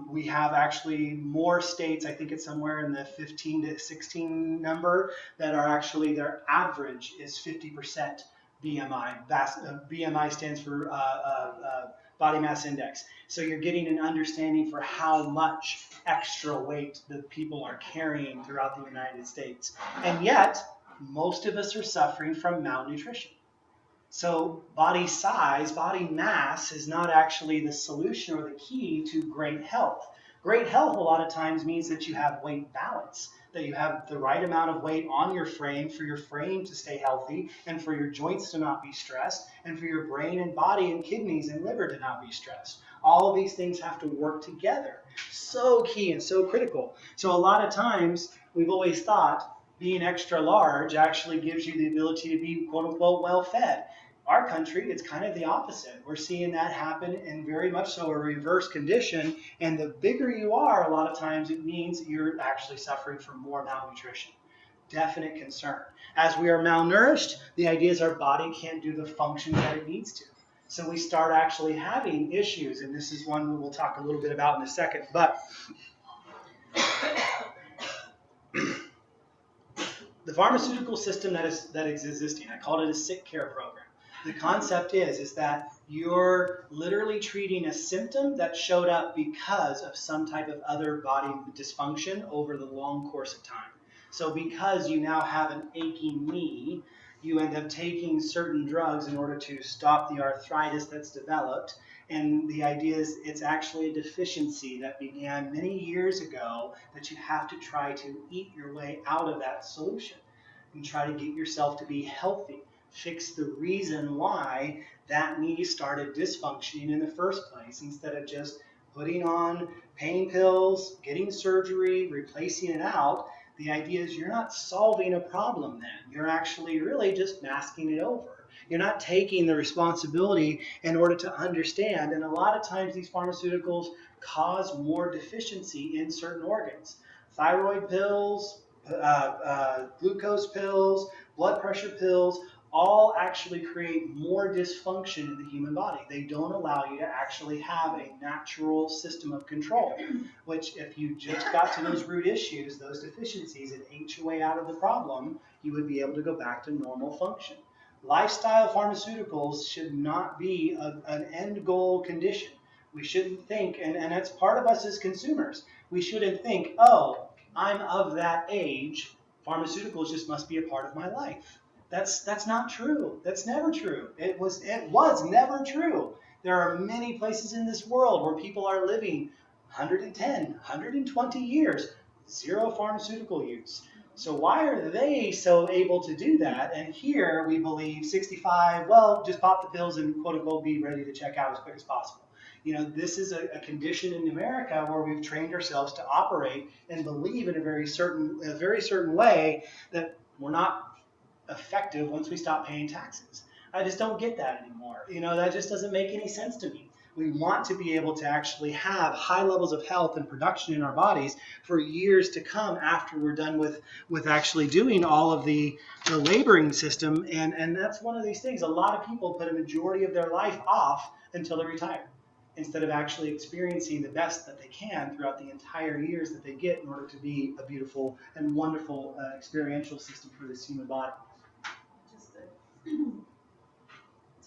We have actually more states, I think it's somewhere in the 15 to 16 number, that are actually their average is 50% BMI. BMI stands for body mass index. So you're getting an understanding for how much extra weight that people are carrying throughout the United States. And yet, most of us are suffering from malnutrition. So body size, body mass is not actually the solution or the key to great health. Great health a lot of times means that you have weight balance, that you have the right amount of weight on your frame for your frame to stay healthy and for your joints to not be stressed and for your brain and body and kidneys and liver to not be stressed. All of these things have to work together. So key and so critical. So a lot of times we've always thought being extra large actually gives you the ability to be quote unquote well fed. Our country, it's kind of the opposite. We're seeing that happen in very much so a reverse condition. And the bigger you are, a lot of times it means you're actually suffering from more malnutrition. Definite concern. As we are malnourished, the idea is our body can't do the function that it needs to. So we start actually having issues, and this is one we'll talk a little bit about in a second. But the pharmaceutical system that is existing, I called it a sick care program. The concept is that you're literally treating a symptom that showed up because of some type of other body dysfunction over the long course of time. So because you now have an aching knee, you end up taking certain drugs in order to stop the arthritis that's developed. And the idea is it's actually a deficiency that began many years ago that you have to try to eat your way out of that solution and try to get yourself to be healthy. Fix the reason why that knee started dysfunctioning in the first place instead of just putting on pain pills, getting surgery, replacing it out. The idea is you're not solving a problem then. You're actually really just masking it over. You're not taking the responsibility in order to understand. And a lot of times these pharmaceuticals cause more deficiency in certain organs. Thyroid pills, glucose pills, blood pressure pills, all actually create more dysfunction in the human body. They don't allow you to actually have a natural system of control, which if you just got to those root issues, those deficiencies, and ate your way out of the problem, you would be able to go back to normal function. Lifestyle pharmaceuticals should not be an end goal condition. We shouldn't think, and that's part of us as consumers, we shouldn't think, oh, I'm of that age, pharmaceuticals just must be a part of my life. That's not true. That's never true. It was never true. There are many places in this world where people are living 110, 120 years, zero pharmaceutical use. So why are they so able to do that? And here we believe 65, well, just pop the pills and quote unquote be ready to check out as quick as possible. This is a condition in America where we've trained ourselves to operate and believe in a very certain way that we're not effective once we stop paying taxes. I just don't get that anymore. That just doesn't make any sense to me. We want to be able to actually have high levels of health and production in our bodies for years to come after we're done with actually doing all of the laboring system. And that's one of these things. A lot of people put a majority of their life off until they retire, instead of actually experiencing the best that they can throughout the entire years that they get in order to be a beautiful and wonderful experiential system for this human body. Just to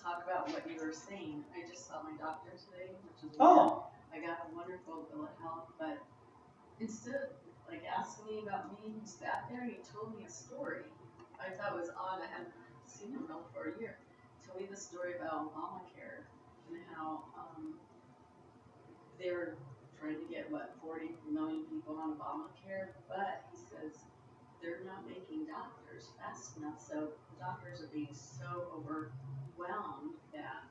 talk about what you were saying, I just saw my doctor today, which is Oh. I got a wonderful bill of health, but instead of like asking me about me, he sat there and he told me a story. I thought it was odd. I hadn't seen him for a year. He told me the story about Obamacare and how they're trying to get 40 million people on Obamacare, but he says they're not making doctors fast enough, so doctors are being so overwhelmed that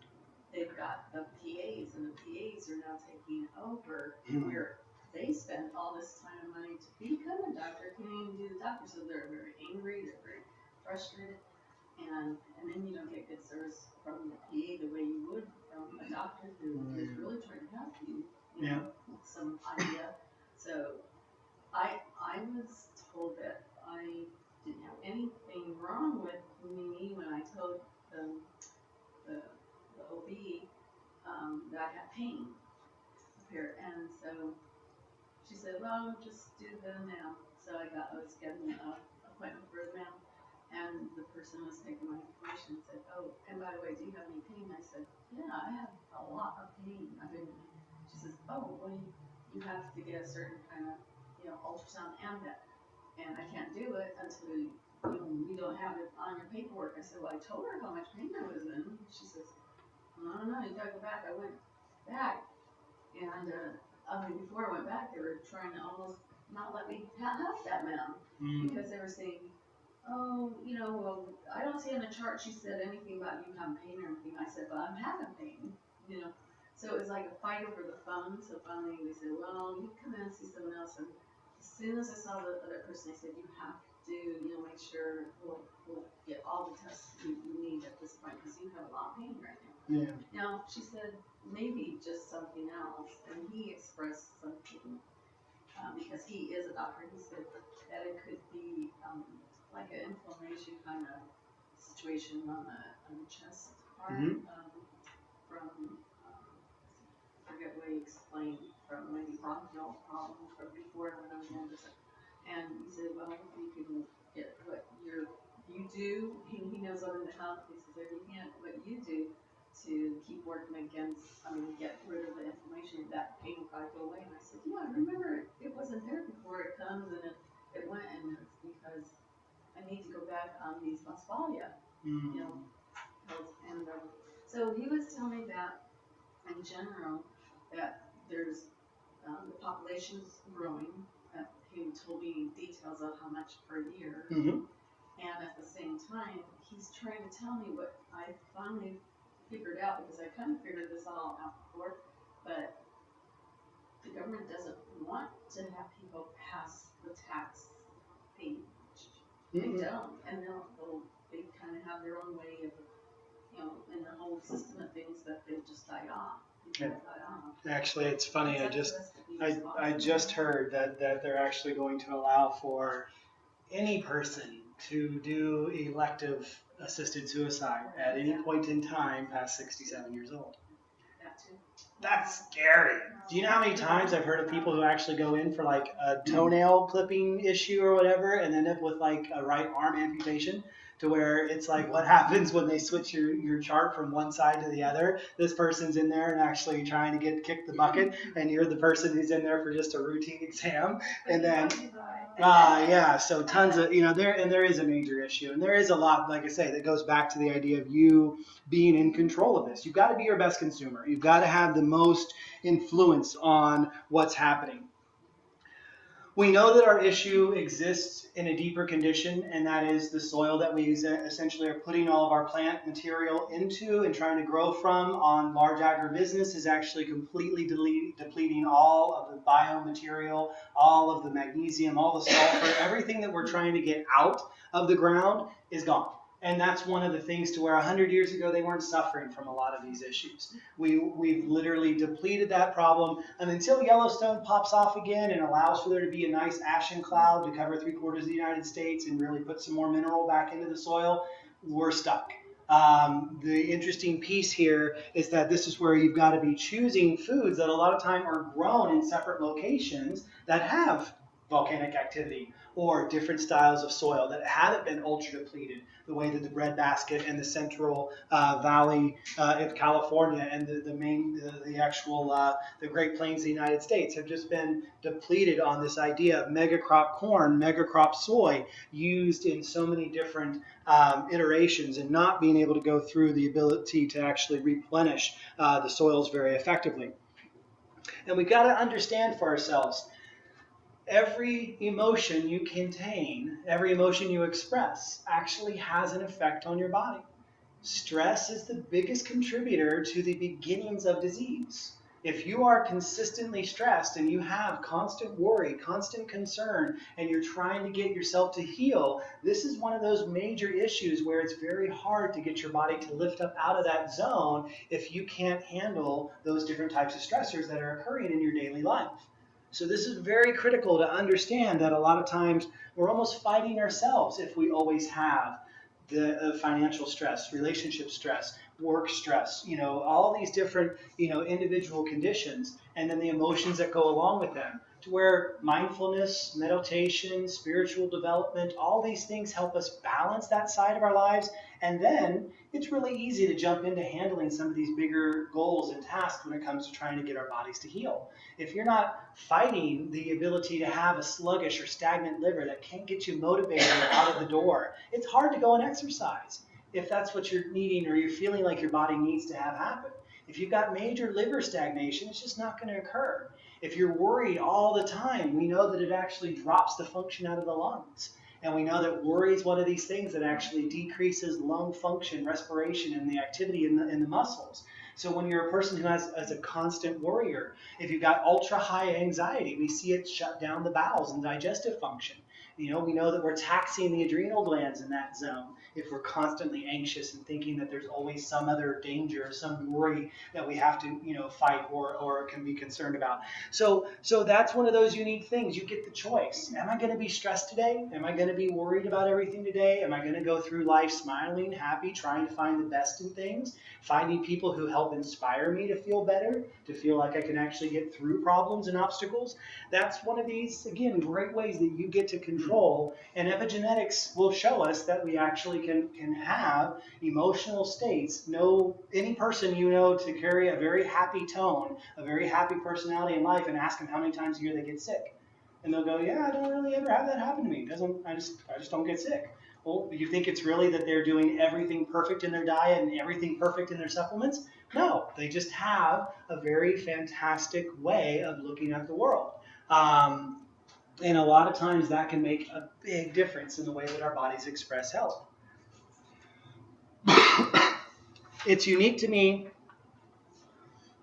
they've got the PAs, and the PAs are now taking over where they spend all this time and money to become a doctor, can't even do the doctor, so they're very angry, they're very frustrated, and then you don't get good service from the PA the way you would from a doctor who is really trying to help you, with some idea. So I was told that I didn't have anything wrong with me when I told the OB that I had pain up here, and so she said, well, just do the mail. So I was getting an appointment for the mail, and the person was taking my information and said, oh, and by the way, do you have any pain? I said, yeah, I have a lot of pain. She says, oh, well, you have to get a certain kind of, ultrasound and I can't do it until you don't have it on your paperwork. I said, well, I told her how much pain I was in. She says, I don't know, you gotta go back. I went back, and before I went back, they were trying to almost not let me have that mail because they were saying, oh, well, I don't see on the chart she said anything about you having pain or anything. I said, well, I'm having pain, So it was like a fight over the phone. So finally they said, well, you come in and see someone else. And as soon as I saw the other person, they said, you have to, make sure we'll get all the tests you need at this point because you have a lot of pain right now. Yeah. Now, she said, maybe just something else. And he expressed something because he is a doctor. He said that it could be like an inflammation kind of situation on the chest part from I forget what he explained, from maybe bronchial problem from before when I was younger. And he said, well, you can get what you do. He knows other than health. He says, if you can't, what you do to keep working against, get rid of the inflammation, that pain will probably go away. And I said, yeah, I remember it wasn't there before it comes, and it went, and it's because I need to go back on these Maspalia, pills. And so he was telling me that in general, that there's the population's growing. He told me details of how much per year, and at the same time, he's trying to tell me what I finally figured out, because I kind of figured this all out before, but the government doesn't want to have people pass the tax page. They don't, and they kind of have their own way of, in the whole system of things that they just die off. Yeah. Actually, it's funny. I just heard that they're actually going to allow for any person to do elective assisted suicide at any point in time past 67 years old. That too. That's scary. Do you know how many times I've heard of people who actually go in for like a toenail clipping issue or whatever and end up with like a right arm amputation? To where it's like, what happens when they switch your chart from one side to the other? This person's in there and actually trying to kick the bucket, and you're the person who's in there for just a routine exam. And then, yeah, so tons of, there is a major issue. And there is a lot, like I say, that goes back to the idea of you being in control of this. You've got to be your best consumer. You've got to have the most influence on what's happening. We know that our issue exists in a deeper condition, and that is the soil that we essentially are putting all of our plant material into and trying to grow from on large agribusiness is actually completely depleting all of the biomaterial, all of the magnesium, all the sulfur, everything that we're trying to get out of the ground is gone. And that's one of the things to where 100 years ago they weren't suffering from a lot of these issues. We've literally depleted that problem, and until Yellowstone pops off again and allows for there to be a nice ashen cloud to cover 3/4 of the United States and really put some more mineral back into the soil, we're stuck. The interesting piece here is that this is where you've got to be choosing foods that a lot of time are grown in separate locations that have volcanic activity or different styles of soil that haven't been ultra depleted, the way that the breadbasket and the Central Valley of California and the Great Plains of the United States have just been depleted on this idea of megacrop corn, megacrop soy used in so many different iterations and not being able to go through the ability to actually replenish the soils very effectively. And we've got to understand for ourselves, every emotion you contain, every emotion you express actually has an effect on your body. Stress is the biggest contributor to the beginnings of disease. If you are consistently stressed and you have constant worry, constant concern, and you're trying to get yourself to heal, this is one of those major issues where it's very hard to get your body to lift up out of that zone if you can't handle those different types of stressors that are occurring in your daily life. So this is very critical to understand that a lot of times we're almost fighting ourselves if we always have the financial stress, relationship stress, work stress, all these different, individual conditions, and then the emotions that go along with them, to where mindfulness, meditation, spiritual development, all these things help us balance that side of our lives. And then it's really easy to jump into handling some of these bigger goals and tasks when it comes to trying to get our bodies to heal. If you're not fighting the ability to have a sluggish or stagnant liver that can't get you motivated or out of the door, it's hard to go and exercise if that's what you're needing or you're feeling like your body needs to have happen. If you've got major liver stagnation, it's just not going to occur. If you're worried all the time, we know that it actually drops the function out of the lungs. And we know that worry is one of these things that actually decreases lung function, respiration, and the activity in the muscles. So when you're a person who has a constant worrier, if you've got ultra high anxiety, we see it shut down the bowels and digestive function. We know that we're taxing the adrenal glands in that zone if we're constantly anxious and thinking that there's always some other danger or some worry that we have to, fight or can be concerned about. So that's one of those unique things. You get the choice. Am I going to be stressed today? Am I going to be worried about everything today? Am I going to go through life smiling, happy, trying to find the best in things, finding people who help inspire me to feel better, to feel like I can actually get through problems and obstacles? That's one of these, again, great ways that you get to control. And epigenetics will show us that we actually can have emotional states. Any person to carry a very happy tone, a very happy personality in life, and ask them how many times a year they get sick. And they'll go, yeah, I don't really ever have that happen to me. I just don't get sick. Well, you think it's really that they're doing everything perfect in their diet and everything perfect in their supplements? No, they just have a very fantastic way of looking at the world. And a lot of times that can make a big difference in the way that our bodies express health. It's unique to me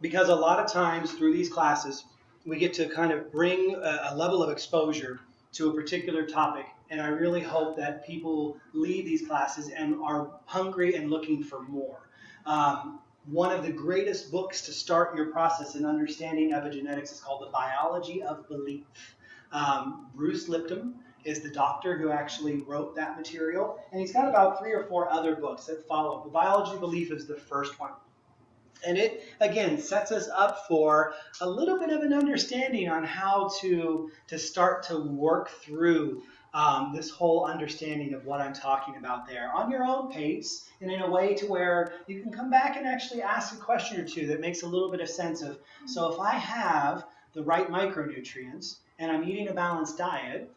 because a lot of times through these classes, we get to kind of bring a level of exposure to a particular topic. And I really hope that people leave these classes and are hungry and looking for more. One of the greatest books to start your process in understanding epigenetics is called The Biology of Belief. Bruce Lipton is the doctor who actually wrote that material. And he's got about 3 or 4 other books that follow. The Biology Belief is the first one. And it, again, sets us up for a little bit of an understanding on how to start to work through this whole understanding of what I'm talking about there on your own pace and in a way to where you can come back and actually ask a question or two that makes a little bit of sense of, so if I have the right micronutrients and I'm eating a balanced diet,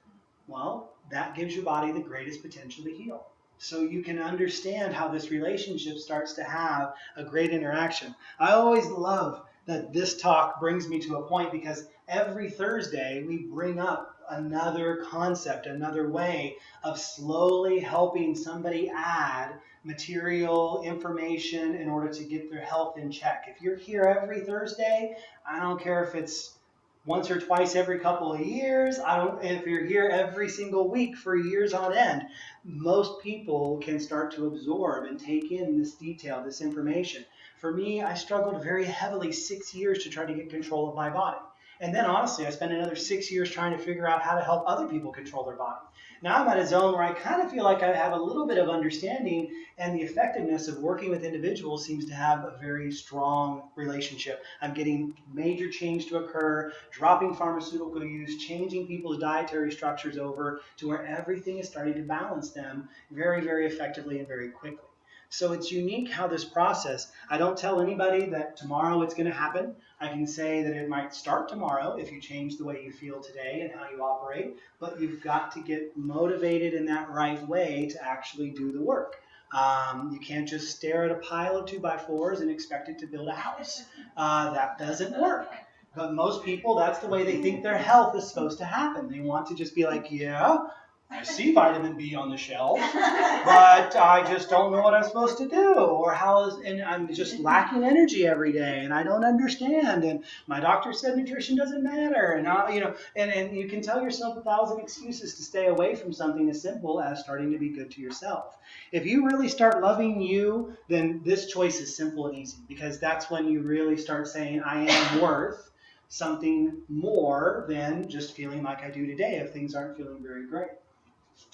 well, that gives your body the greatest potential to heal. So you can understand how this relationship starts to have a great interaction. I always love that this talk brings me to a point because every Thursday we bring up another concept, another way of slowly helping somebody add material information in order to get their health in check. If you're here every Thursday, I don't care if it's once or twice every couple of years. If you're here every single week for years on end, most people can start to absorb and take in this detail, this information. For me, I struggled very heavily 6 years to try to get control of my body. And then honestly, I spent another 6 years trying to figure out how to help other people control their body. Now I'm at a zone where I kind of feel like I have a little bit of understanding, and the effectiveness of working with individuals seems to have a very strong relationship. I'm getting major change to occur, dropping pharmaceutical use, changing people's dietary structures over to where everything is starting to balance them very, very effectively and very quickly. So it's unique how this process, I don't tell anybody that tomorrow it's going to happen. I can say that it might start tomorrow if you change the way you feel today and how you operate, but you've got to get motivated in that right way to actually do the work. You can't just stare at a pile of 2x4s and expect it to build a house. That doesn't work. But most people, that's the way they think their health is supposed to happen. They want to just be like, yeah, I see vitamin B on the shelf, but I just don't know what I'm supposed to do, or and I'm just lacking energy every day, and I don't understand, and my doctor said nutrition doesn't matter, and and you can tell yourself 1,000 excuses to stay away from something as simple as starting to be good to yourself. If you really start loving you, then this choice is simple and easy, because that's when you really start saying, I am worth something more than just feeling like I do today if things aren't feeling very great.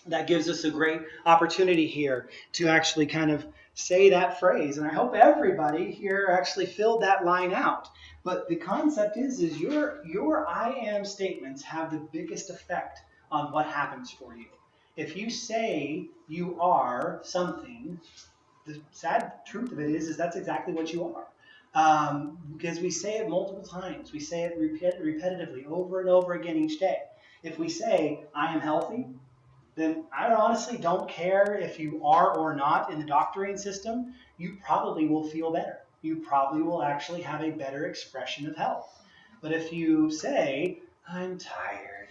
That gives us a great opportunity here to actually kind of say that phrase. And I hope everybody here actually filled that line out. But the concept is your I am statements have the biggest effect on what happens for you. If you say you are something, the sad truth of it is that's exactly what you are. Because we say it multiple times. We say it repetitively over and over again each day. If we say, I am healthy, then I honestly don't care if you are or not in the doctoring system. You probably will feel better. You probably will actually have a better expression of health. But if you say, I'm tired,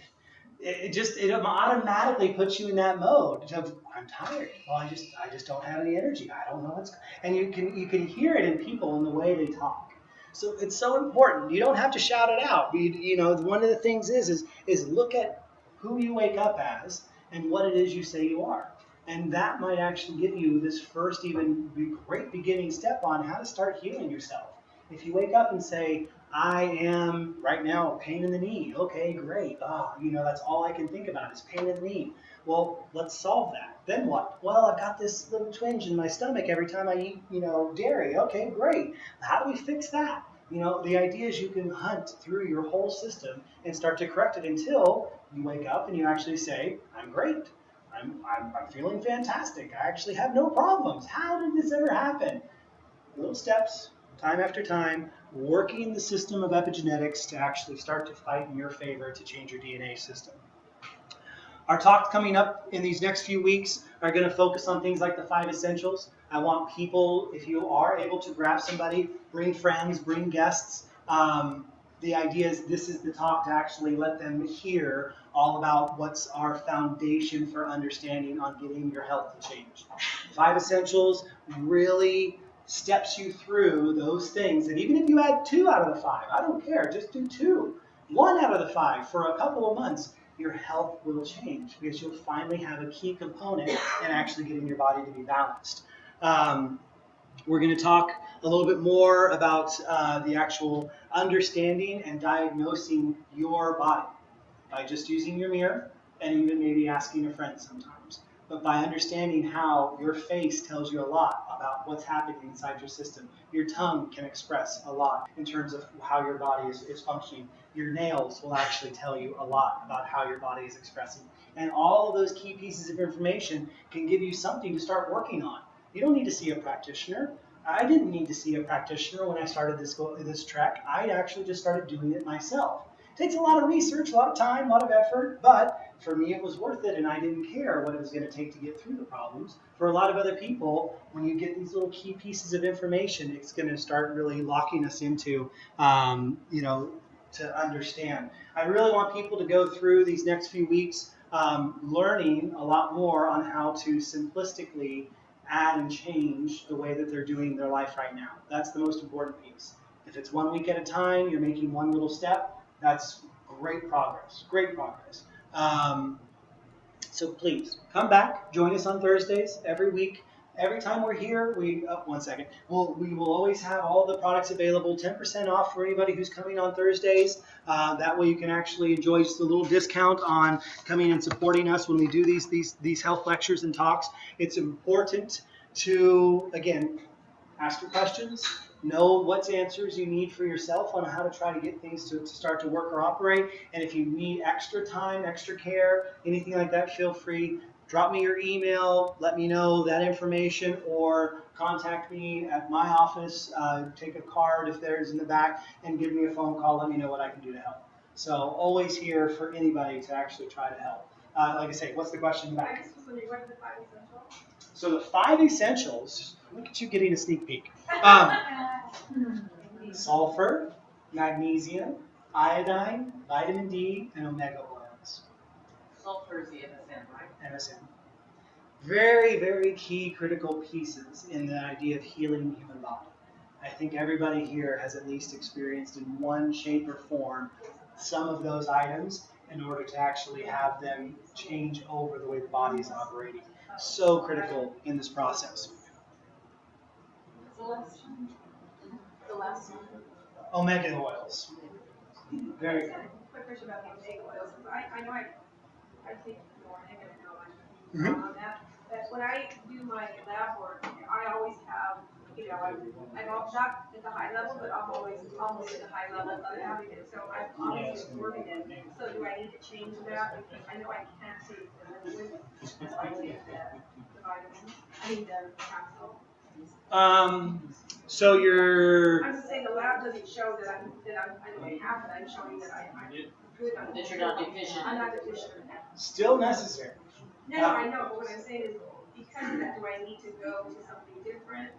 it automatically puts you in that mode of, I'm tired. Well, I just don't have any energy. I don't know what's, and you can hear it in people in the way they talk. So it's so important. You don't have to shout it out. One of the things is look at who you wake up as and what it is you say you are. And that might actually give you this first even great beginning step on how to start healing yourself. If you wake up and say, I am right now a pain in the knee. Okay, great. That's all I can think about is pain in the knee. Well, let's solve that. Then what? Well, I've got this little twinge in my stomach every time I eat, dairy. Okay, great. How do we fix that? The idea is you can hunt through your whole system and start to correct it until you wake up and you actually say, I'm great. I'm feeling fantastic. I actually have no problems. How did this ever happen? Little steps, time after time, working the system of epigenetics to actually start to fight in your favor to change your DNA system. Our talks coming up in these next few weeks are going to focus on things like the 5 essentials. I want people, if you are able to grab somebody, bring friends, bring guests. The idea is this is the talk to actually let them hear all about what's our foundation for understanding on getting your health to change. 5 essentials really steps you through those things. And even if you add 2 out of the 5, I don't care, just do 2. 1 out of the 5 for a couple of months, your health will change because you'll finally have a key component in actually getting your body to be balanced. We're going to talk a little bit more about the actual understanding and diagnosing your body by just using your mirror. and even maybe asking a friend sometimes. But by understanding how your face tells you a lot about what's happening inside your system, your tongue can express a lot in terms of how your body is functioning. Your nails will actually tell you a lot about how your body is expressing. And all of those key pieces of information can give you something to start working on. You don't need to see a practitioner. I didn't need to see a practitioner when I started this trek. I actually just started doing it myself. It takes a lot of research, a lot of time, a lot of effort, but for me it was worth it, and I didn't care what it was going to take to get through the problems. For a lot of other people, when you get these little key pieces of information, it's going to start really locking us into, to understand. I really want people to go through these next few weeks learning a lot more on how to simplistically add and change the way that they're doing their life right now. That's the most important piece. If it's 1 week at a time, you're making one little step, that's great progress, great progress. So please come back, join us on Thursdays every week. Every time we're here, we will always have all the products available, 10% off for anybody who's coming on Thursdays. That way you can actually enjoy just a little discount on coming and supporting us when we do these health lectures and talks. It's important to, again, ask your questions, know what answers you need for yourself on how to try to get things to start to work or operate. And if you need extra time, extra care, anything like that, feel free. Drop me your email, let me know that information, or contact me at my office. Take a card if there's in the back, and give me a phone call. Let me know what I can do to help. So always here for anybody to actually try to help. Like I say, what's the question back? I just was wondering, what are the 5 essentials? So the 5 essentials, look at you getting a sneak peek. Sulfur, magnesium, iodine, vitamin D, and omega oils. Sulfur is the MSM, right? MSM. Very, very key critical pieces in the idea of healing the human body. I think everybody here has at least experienced in one shape or form some of those items in order to actually have them change over the way the body is operating. So critical in this process. The last one. The last one. Omega oils. Very good. Quick question about the omega oils. I know I take more, I'm gonna know Mhm. on that. But when I do my lab work, I always have, I'm not at the high level, but I'm always almost at the high level of having it. So I'm always absorbing it. So do I need to change that? Because I know I can't take the liquid, so I take the vitamins. I mean the capsule. So you're I'm just saying the lab doesn't show that I don't have it. I'm showing that I'm good on it. That you're not deficient. I'm not deficient in that. still necessary. No, I know, but what I'm saying is, because of that, do I need to go to something different?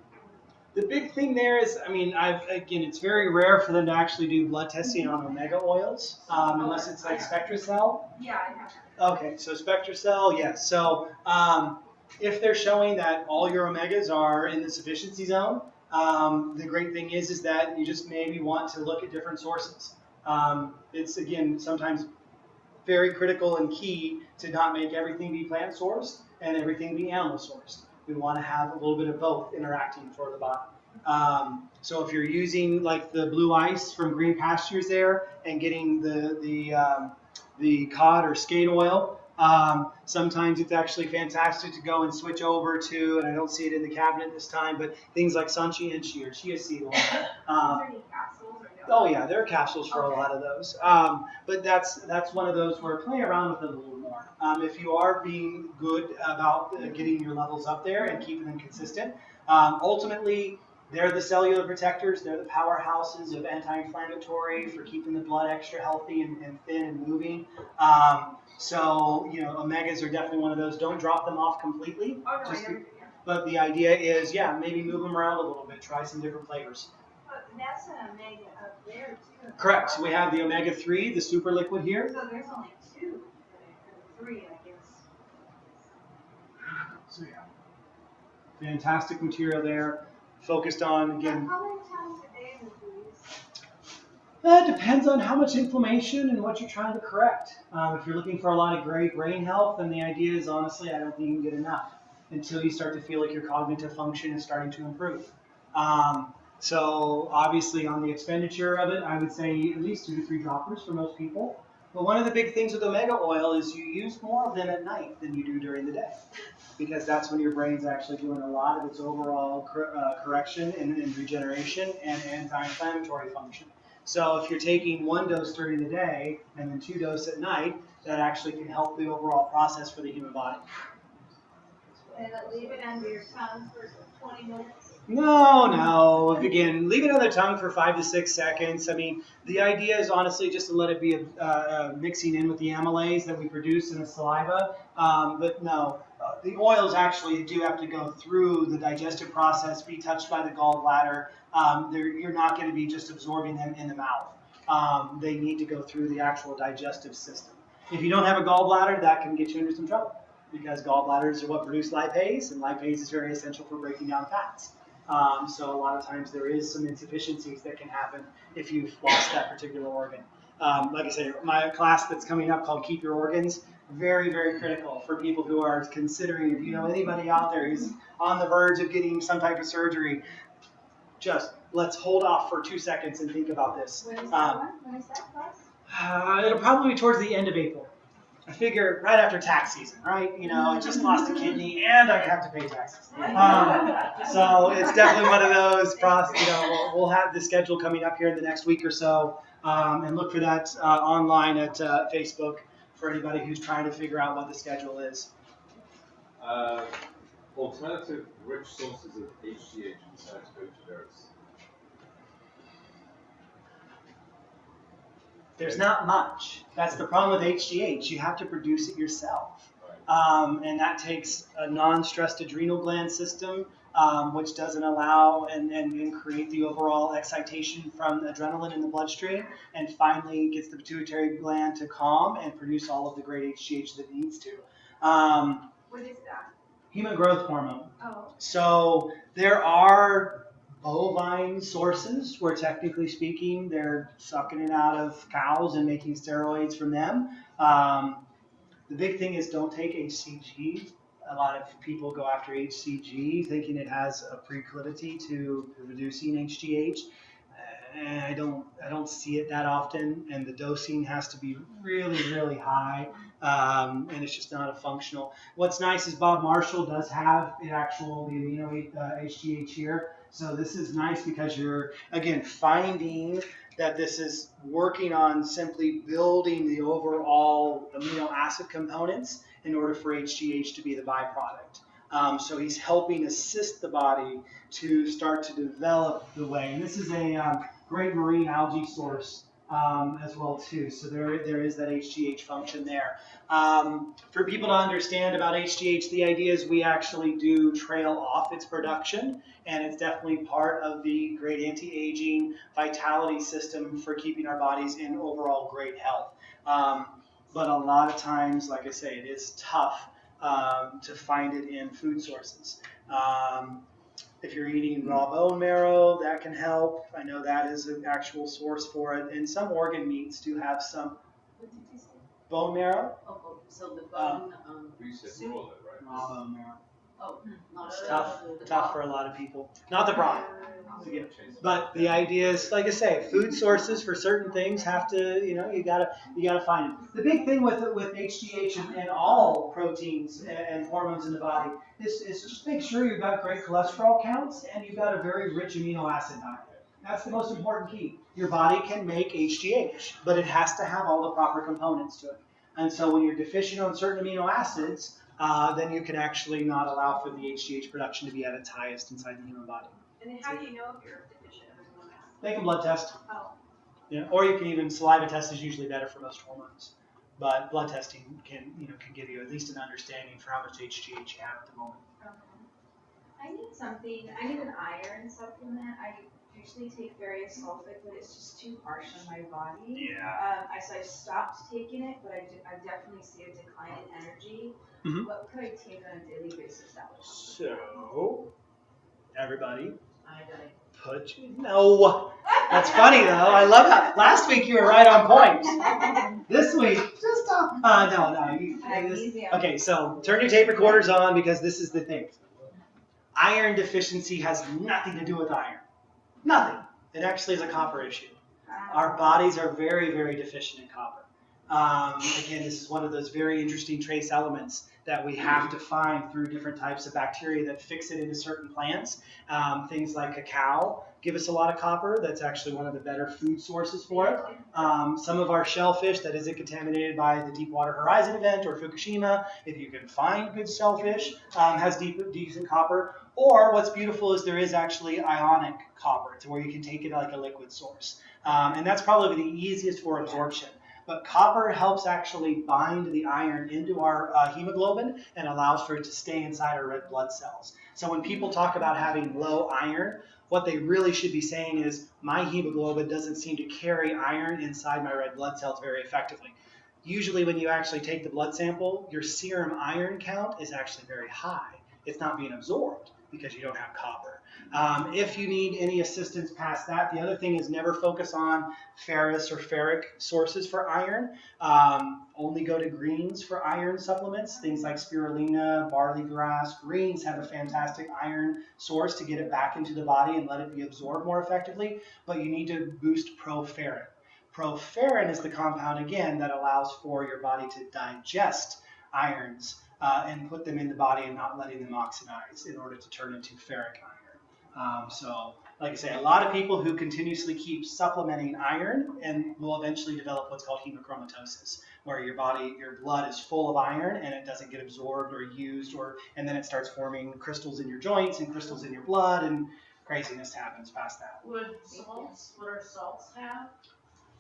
The big thing there is, again, it's very rare for them to actually do blood testing on omega oils, unless it's like SpectraCell. Yeah, I have that. Okay, so SpectraCell, yes. So if they're showing that all your omegas are in the sufficiency zone, the great thing is that you just maybe want to look at different sources. It's, again, sometimes very critical and key to not make everything be plant sourced and everything be animal sourced. We want to have a little bit of both interacting for the body. So if you're using like the blue ice from Green Pastures there and getting the cod or skate oil, sometimes it's actually fantastic to go and switch over to, and I don't see it in the cabinet this time, but things like Sanchi or chia seed oil. Is there any capsules or no? Oh yeah, there are capsules for a lot of those. But that's one of those where play around with it a little more. If you are being good about getting your levels up there and keeping them consistent, ultimately they're the cellular protectors. They're the powerhouses of anti-inflammatory for keeping the blood extra healthy and thin and moving. So omegas are definitely one of those. Don't drop them off completely. Oh, no, I never do, yeah. But the idea is, maybe move them around a little bit. Try some different flavors. But that's an omega up there too. Correct. So we have the omega-3, the super liquid here. So there's only 2, or 3, I guess. So fantastic material there. Focused on, again, How many times a day would you use? that depends on how much inflammation and what you're trying to correct. If you're looking for a lot of great brain health, then the idea is, honestly, I don't think you can get enough until you start to feel like your cognitive function is starting to improve. So obviously on the expenditure of it, I would say at least 2 to 3 droppers for most people. But one of the big things with omega oil is you use more of them at night than you do during the day, because that's when your brain's actually doing a lot of its overall correction and regeneration and anti-inflammatory function. So if you're taking 1 dose during the day and then 2 doses at night, that actually can help the overall process for the human body. And leave it under your tongue for 20 minutes. No. Again, leave it on the tongue for 5 to 6 seconds. I mean, the idea is honestly just to let it be mixing in with the amylase that we produce in the saliva. But no, the oils actually do have to go through the digestive process, be touched by the gallbladder. You're not going to be just absorbing them in the mouth. They need to go through the actual digestive system. If you don't have a gallbladder, that can get you into some trouble, because gallbladders are what produce lipase, and lipase is very essential for breaking down fats. So a lot of times there is some insufficiencies that can happen if you've lost that particular organ. Like I said, my class that's coming up called Keep Your Organs, very, very critical for people who are considering, if you know anybody out there who's on the verge of getting some type of surgery, just let's hold off for 2 seconds and think about this. When is that one? When is that class? It'll probably be towards the end of April. I figure right after tax season, right? I just lost a kidney and I have to pay taxes. So it's definitely one of those process. We'll have the schedule coming up here in the next week or so, and look for that online at Facebook for anybody who's trying to figure out what the schedule is. Alternative rich sources of HGH besides goji-berries. There's not much. That's the problem with HGH. You have to produce it yourself. And that takes a non-stressed adrenal gland system, which doesn't allow and create the overall excitation from adrenaline in the bloodstream, and finally gets the pituitary gland to calm and produce all of the great HGH that it needs to. What is that? Human growth hormone. Oh. So there are bovine sources where, technically speaking, they're sucking it out of cows and making steroids from them. The big thing is don't take HCG. A lot of people go after HCG thinking it has a proclivity to reducing HGH. And I don't see it that often, and the dosing has to be really, really high, and it's just not a functional. What's nice is Bob Marshall does have the amino HGH here, so this is nice because you're again finding that this is working on simply building the overall amino acid components in order for HGH to be the byproduct. So he's helping assist the body to start to develop the way, and this is a great marine algae source as well too. So there is that HGH function there. For people to understand about HGH, the idea is we actually do trail off its production, and it's definitely part of the great anti-aging vitality system for keeping our bodies in overall great health. But a lot of times, like I say, it is tough to find it in food sources. If you're eating raw bone marrow, that can help. I know that is an actual source for it. And some organ meats do have some. What did you say? Bone marrow? Oh, so the bone, You said soup? boil it, right? Raw bone marrow. Oh, not It's the- tough for a lot of people. Not the brine. But the idea is, like I say, food sources for certain things have to, you gotta find it. The big thing with HGH and all proteins and hormones in the body is just make sure you've got great cholesterol counts and you've got a very rich amino acid diet. That's the most important key. Your body can make HGH, but it has to have all the proper components to it. And so when you're deficient on certain amino acids, then you can actually not allow for the HGH production to be at its highest inside the human body. And then how do you know if you're deficient of amino acids? Take a blood test. Oh. Or you can even, saliva test is usually better for most hormones. But blood testing can give you at least an understanding for how much HGH you have at the moment. I need an iron supplement. I usually take various sulfate, but it's just too harsh on my body. Yeah. So I stopped taking it, but I definitely see a decline in energy. Mhm. What could I take on a daily basis that would help? So, everybody, Iodine. no. That's funny though. I love that. Last week you were right on point. This week, just Magnesium. okay, so turn your tape recorders on because this is the thing. Iron deficiency has nothing to do with iron. Nothing. It actually is a copper issue. Our bodies are very, very deficient in copper. Again, this is one of those very interesting trace elements that we have to find through different types of bacteria that fix it into certain plants. Things like cacao give us a lot of copper. That's actually one of the better food sources for it. Some of our shellfish that isn't contaminated by the Deepwater Horizon event or Fukushima, if you can find good shellfish, has decent copper. Or what's beautiful is there is actually ionic copper to where you can take it like a liquid source. And that's probably the easiest for absorption. But copper helps actually bind the iron into our hemoglobin and allows for it to stay inside our red blood cells. So when people talk about having low iron, what they really should be saying is my hemoglobin doesn't seem to carry iron inside my red blood cells very effectively. Usually when you actually take the blood sample, your serum iron count is actually very high. It's not being absorbed because you don't have copper. If you need any assistance past that, the other thing is never focus on ferrous or ferric sources for iron. Only go to greens for iron supplements, things like spirulina, barley grass. Greens have a fantastic iron source to get it back into the body and let it be absorbed more effectively, but you need to boost proferrin. Proferrin is the compound, again, that allows for your body to digest irons and put them in the body and not letting them oxidize in order to turn into ferric iron. So, like I say, a lot of people who continuously keep supplementing iron and will eventually develop what's called hemochromatosis, where your blood is full of iron and it doesn't get absorbed or used, and then it starts forming crystals in your joints and crystals in your blood, and craziness happens past that. Would our salts have?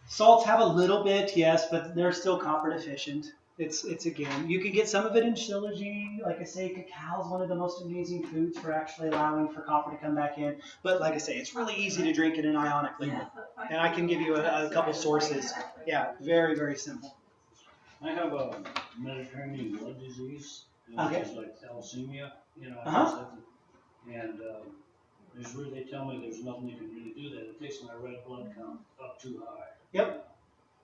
Salts have a little bit, yes, but they're still copper deficient. It's again, you can get some of it in Shilajit. Like I say, cacao is one of the most amazing foods for actually allowing for copper to come back in. But like I say, it's really easy to drink it in ionic liquid. And I can give you a couple sources. Yeah, very, very simple. I have a Mediterranean blood disease, Okay. which is like thalassemia, Uh-huh. and they tell me there's nothing you can really do that. It takes my red blood count up too high. Yep.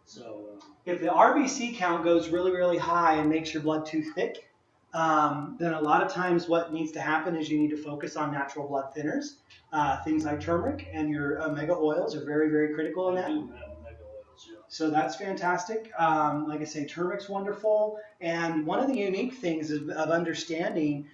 So if the RBC count goes really, really high and makes your blood too thick, then a lot of times what needs to happen is you need to focus on natural blood thinners. Things like turmeric and your omega oils are very, very critical in that. I do have omega oils, yeah. So that's fantastic. Like I say, turmeric's wonderful. And one of the unique things of understanding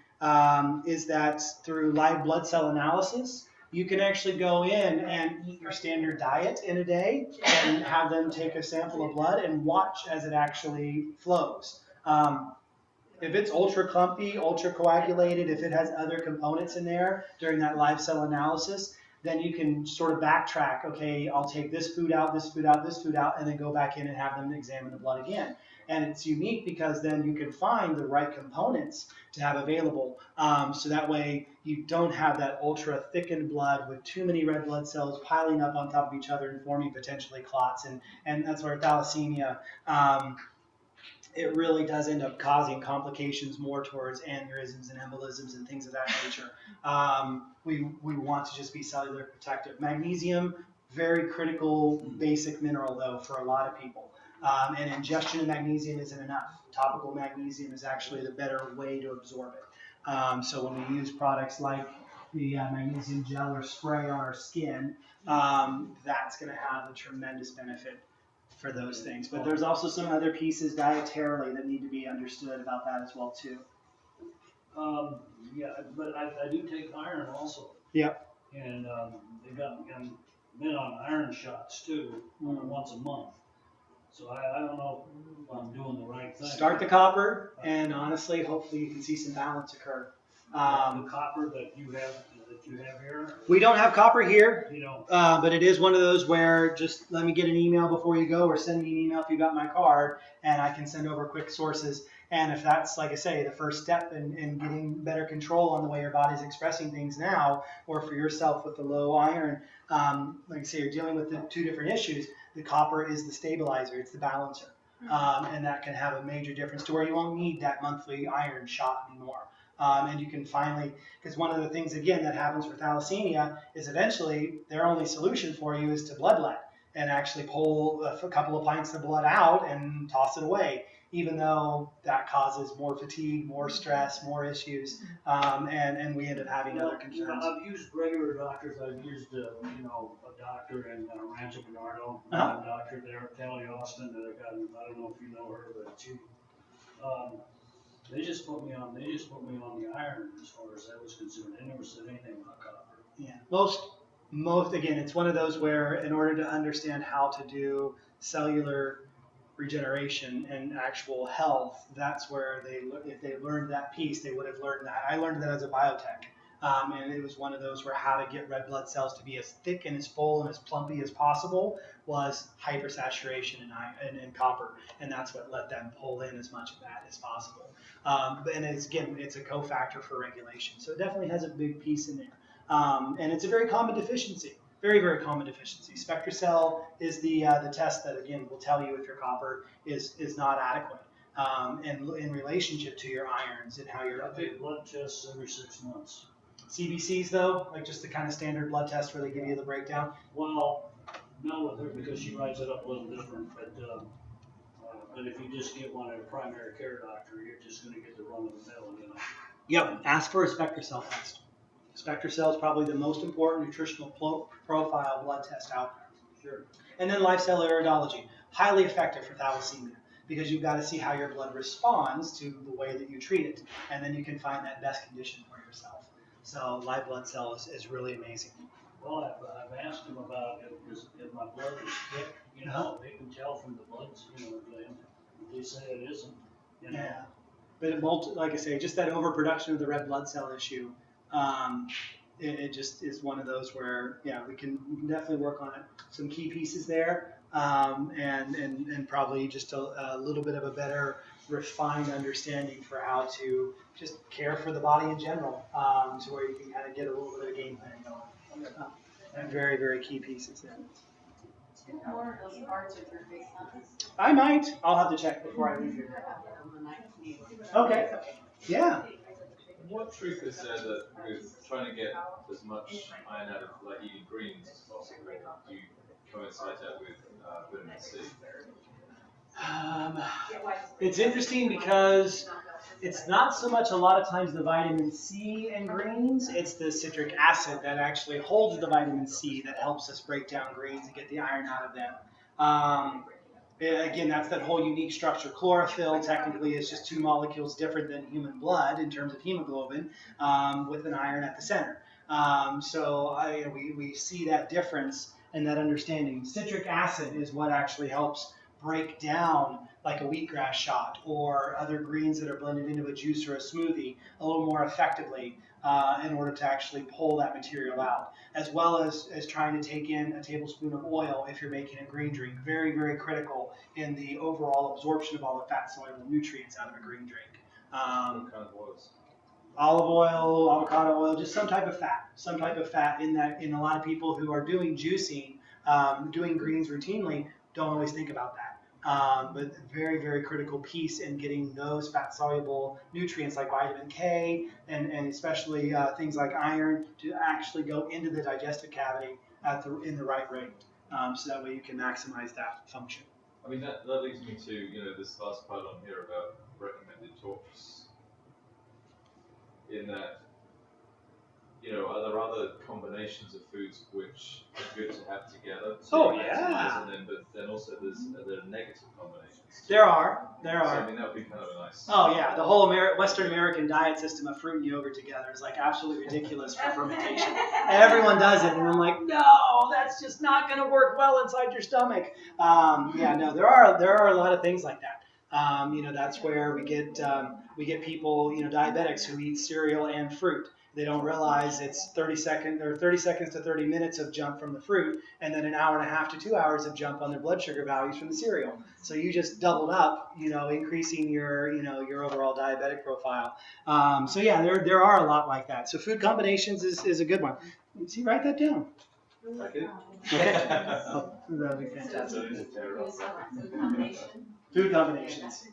is that through live blood cell analysis, you can actually go in and eat your standard diet in a day and have them take a sample of blood and watch as it actually flows. If it's ultra clumpy, ultra coagulated, if it has other components in there during that live cell analysis, then you can sort of backtrack. Okay, I'll take this food out, this food out, this food out, and then go back in and have them examine the blood again. And it's unique because then you can find the right components to have available. So that way you don't have that ultra thickened blood with too many red blood cells piling up on top of each other and forming potentially clots. And that's where thalassemia, it really does end up causing complications more towards aneurysms and embolisms and things of that nature. We want to just be cellular protective. Magnesium, very critical basic mineral though for a lot of people. And ingestion of magnesium isn't enough. Topical magnesium is actually the better way to absorb it. So when we use products like the magnesium gel or spray on our skin, that's going to have a tremendous benefit for those things. But there's also some other pieces dietarily that need to be understood about that as well too. Yeah, but I do take iron also. Yep. And I'm been on iron shots too, once a month. So I don't know if I'm doing the right thing. Start the copper, and honestly, hopefully you can see some balance occur. The copper that you have here? We don't have copper here, You don't. but it is one of those where just let me get an email before you go, or send me an email if you got my card, and I can send over quick sources. And if that's, like I say, the first step in getting better control on the way your body's expressing things now, or for yourself with the low iron, like I say, you're dealing with the two different issues. The copper is the stabilizer, it's the balancer. And that can have a major difference to where you won't need that monthly iron shot anymore. And you can finally, because one of the things, again, that happens for thalassemia is eventually their only solution for you is to bloodlet and actually pull a couple of pints of blood out and toss it away. even though that causes more fatigue, more stress, more issues, and we end up having other concerns. I've used regular doctors. I've used, a doctor in Rancho Bernardo, Uh-huh. a doctor there, Kelly Austin, that I don't know if you know her, but they just put me on the iron as far as that was concerned. They never said anything about copper. Yeah, most again, it's one of those where in order to understand how to do cellular regeneration and actual health, that's where if they learned that piece, they would have learned that. I learned that as a biotech. And it was one of those where how to get red blood cells to be as thick and as full and as plumpy as possible was hypersaturation in copper, and that's what let them pull in as much of that as possible. And it's a cofactor for regulation, so it definitely has a big piece in there. And it's a very common deficiency. Very, very common deficiency. SpectraCell is the test that again will tell you if your copper is not adequate, in relationship to your irons and how you're. I take blood tests every 6 months. CBCs though, like just the kind of standard blood test where they give you the breakdown. Well, not with her because she writes it up a little different, but if you just get one at a primary care doctor, you're just going to get the run of the mill, Yep. Ask for a SpectraCell test. SpectraCell is probably the most important nutritional profile blood test out there. Sure. And then life cell iridology, highly effective for thalassemia because you've got to see how your blood responds to the way that you treat it, and then you can find that best condition for yourself. So live blood cell is really amazing. Well, I've asked them about it because if my blood is thick, they can tell from the bloods, if they say it isn't. Yeah, but like I say, just that overproduction of the red blood cell issue, it just is one of those where we can definitely work on it. Some key pieces there, and probably just a little bit of a better refined understanding for how to just care for the body in general, to where you can kind of get a little bit of a game plan going. And very, very key pieces there. Two more of those cards with your face on it. I might. I'll have to check before I leave here. Okay. Yeah. What truth is there that with trying to get as much iron out of like eating greens as possible, you coincide that with vitamin C? It's interesting because it's not so much a lot of times the vitamin C in greens, it's the citric acid that actually holds the vitamin C that helps us break down greens and get the iron out of them. Again, that's that whole unique structure. Chlorophyll technically is just two molecules different than human blood in terms of hemoglobin, with an iron at the center. So we see that difference and that understanding. Citric acid is what actually helps break down like a wheatgrass shot or other greens that are blended into a juice or a smoothie a little more effectively, in order to actually pull that material out, as well as trying to take in a tablespoon of oil if you're making a green drink. Very, very critical in the overall absorption of all the fat soluble nutrients out of a green drink. What kind of oils? Olive oil, avocado oil, just some type of fat in that. In a lot of people who are doing juicing, doing greens routinely, don't always think about that. But very, very critical piece in getting those fat soluble nutrients like vitamin K and especially things like iron to actually go into the digestive cavity in the right rate. So that way you can maximize that function. I mean, that leads me to, this last part on here about recommended talks. In that, are there other combinations of foods which are good to have together? Oh, yeah. But then also are there negative combinations? There are. So, I mean, that would be kind of a nice. Oh yeah, the whole Western American diet system of fruit and yogurt together is like absolutely ridiculous for fermentation. Everyone does it, and I'm like, no, that's just not going to work well inside your stomach. There are a lot of things like that. That's where we get people, diabetics who eat cereal and fruit. They don't realize it's 30 seconds to 30 minutes of jump from the fruit, and then an hour and a half to 2 hours of jump on their blood sugar values from the cereal. So you just doubled up, increasing your overall diabetic profile. There are a lot like that. So food combinations is a good one. See, write that down. Okay. Oh, that would be fantastic. Food combinations.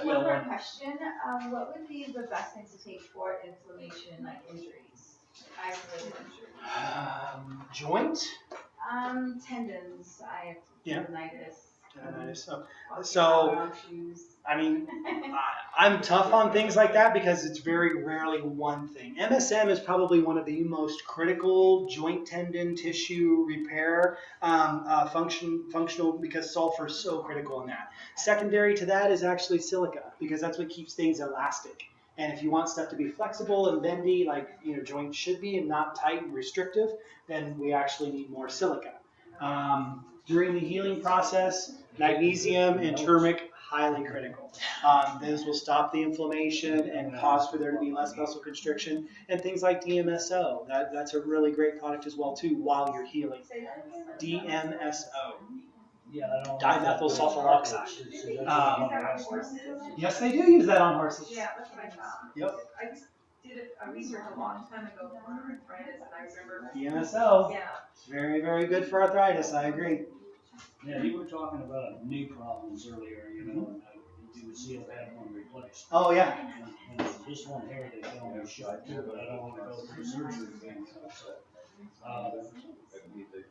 One more question. What would be the best thing to take for inflammation, like injuries, isolated injuries? Joint? Tendons. I have tendonitis. So I mean, I'm tough on things like that because it's very rarely one thing. MSM is probably one of the most critical joint tendon tissue repair functional because sulfur is so critical in that. Secondary to that is actually silica because that's what keeps things elastic. And if you want stuff to be flexible and bendy, like joints should be, and not tight and restrictive, then we actually need more silica. During the healing process, magnesium and turmeric highly critical. Those will stop the inflammation and cause for there to be less muscle constriction, and things like DMSO. That's a really great product as well too while you're healing. DMSO. Yeah, I don't. Dimethyl sulfur oxide. Horses? Yes, they do use that on horses. Yeah, that's what I found. Yep. I just did a research a long time ago for arthritis, and I remember. DMSO. Yeah. It's very, very good for arthritis. I agree. Yeah, you were talking about knee problems earlier, and you would see if I had one replaced. Oh yeah. And this one here, they tell me shot too, but I don't want to go through surgery again. So,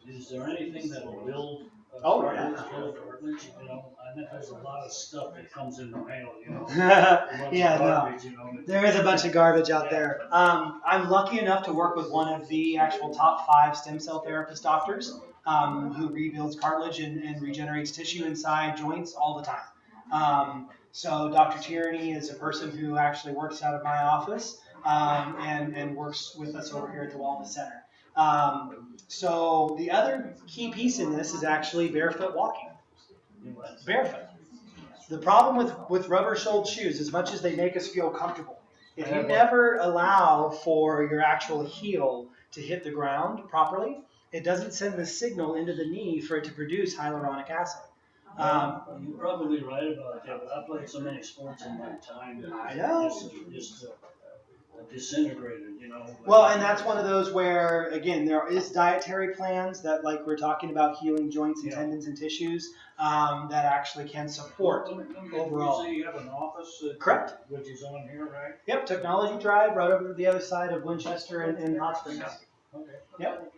is there anything that will build? Oh yeah. I think there's a lot of stuff that comes in the mail, Yeah, garbage, there is a bunch of garbage out there. I'm lucky enough to work with one of the actual top 5 stem cell therapist doctors who rebuilds cartilage and regenerates tissue inside joints all the time. So Dr. Tierney is a person who actually works out of my office and works with us over here at the Wellness Center. So the other key piece in this is actually barefoot walking. Barefoot. The problem with rubber-soled shoes, as much as they make us feel comfortable, if you never allow for your actual heel to hit the ground properly, it doesn't send the signal into the knee for it to produce hyaluronic acid. You're probably right about that, but I played so many sports in my time. I know. Just disintegrated, Well, and that's one of those where, again, there is dietary plans that, like we're talking about, healing joints and tendons and tissues that actually can support overall. So you have an office? Correct. Which is on here, right? Yep, Technology Drive, right over to the other side of Winchester and Hot Springs. Okay. Yep.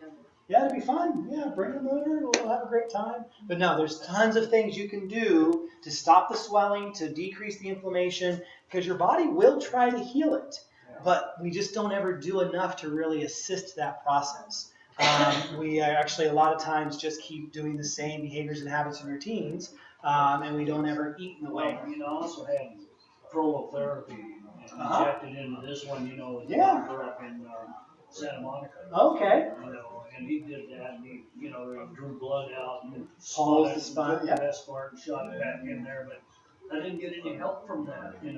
Yeah, it'll be fun. Yeah, bring them over. We'll have a great time. But no, there's tons of things you can do to stop the swelling, to decrease the inflammation, because your body will try to heal it. But we just don't ever do enough to really assist that process. We actually a lot of times just keep doing the same behaviors and habits and routines, and we don't ever eat in the way. I also had prolotherapy injected into this one, with the Yeah. doctor up in Santa Monica. Okay. And he did that, and he drew blood out and Pulls the spine, took the best part and shot it back in there, but I didn't get any help from that, it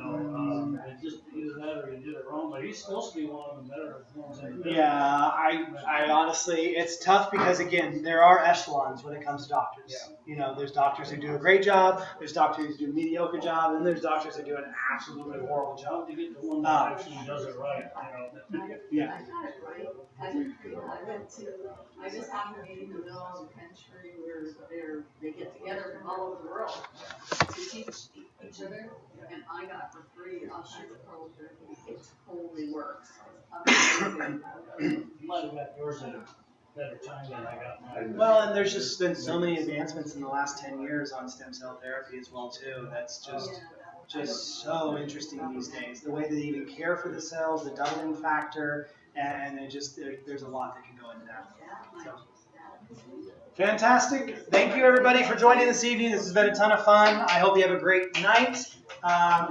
just either that or he did it wrong, but he's supposed to be one of the better ones in the business. Yeah, I honestly, it's tough because, again, there are echelons when it comes to doctors. Yeah. There's doctors who do a great job, there's doctors who do a mediocre job, and there's doctors who do an absolutely horrible job. To get the one that actually does it right, Yeah. I got it right. I just happened to be in the middle of the country where they get together from all over the world to teach each other, and I got for free. I'll shoot the prolotherapy. It totally works. You might have got yours at a better time than I got mine. Well, and there's just been so many advancements in the last 10 years on stem cell therapy as well too. That's just so interesting these days. The way they even care for the cells, the doubling factor, and there's a lot that can go into that. So. Fantastic. Thank you everybody for joining this evening. This has been a ton of fun. I hope you have a great night.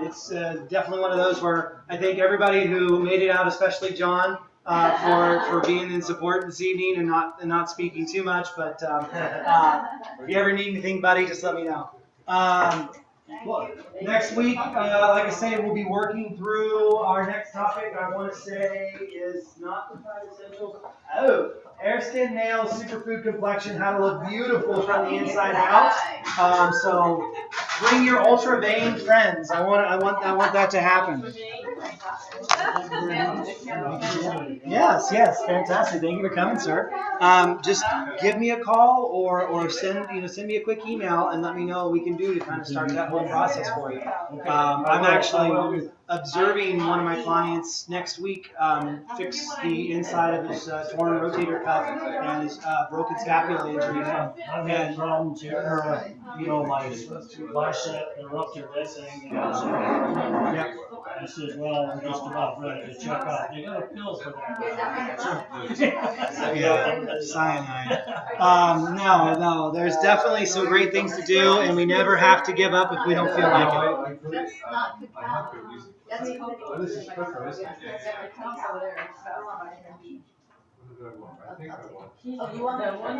It's definitely one of those where I thank everybody who made it out, especially John, for being in support this evening and not speaking too much. But if you ever need anything, buddy, just let me know. Well, next week, like I say, we'll be working through our next topic. I want to say is not the 5 essentials. Oh, hair, skin, nails, superfood complexion, how to look beautiful from the inside out. So bring your ultra vain friends. I want that to happen. Yes, fantastic. Thank you for coming, sir. Just give me a call or send me a quick email and let me know what we can do to kind of start that whole process for you. I'm actually observing one of my clients next week fix the inside of his torn rotator cuff and his broken scapula injury. I've had problems here, you know, my bicep erupted that thing. Yep. I says, well, I'm just about ready to check out. They got a pill for that. Yeah, cyanide. No, there's definitely some great things to do, and we never have to give up if we don't feel like it. That's not cacao. That's cocoa. This is cocoa, isn't it? That's cacao there. I think I want. Oh, you want The one,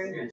the.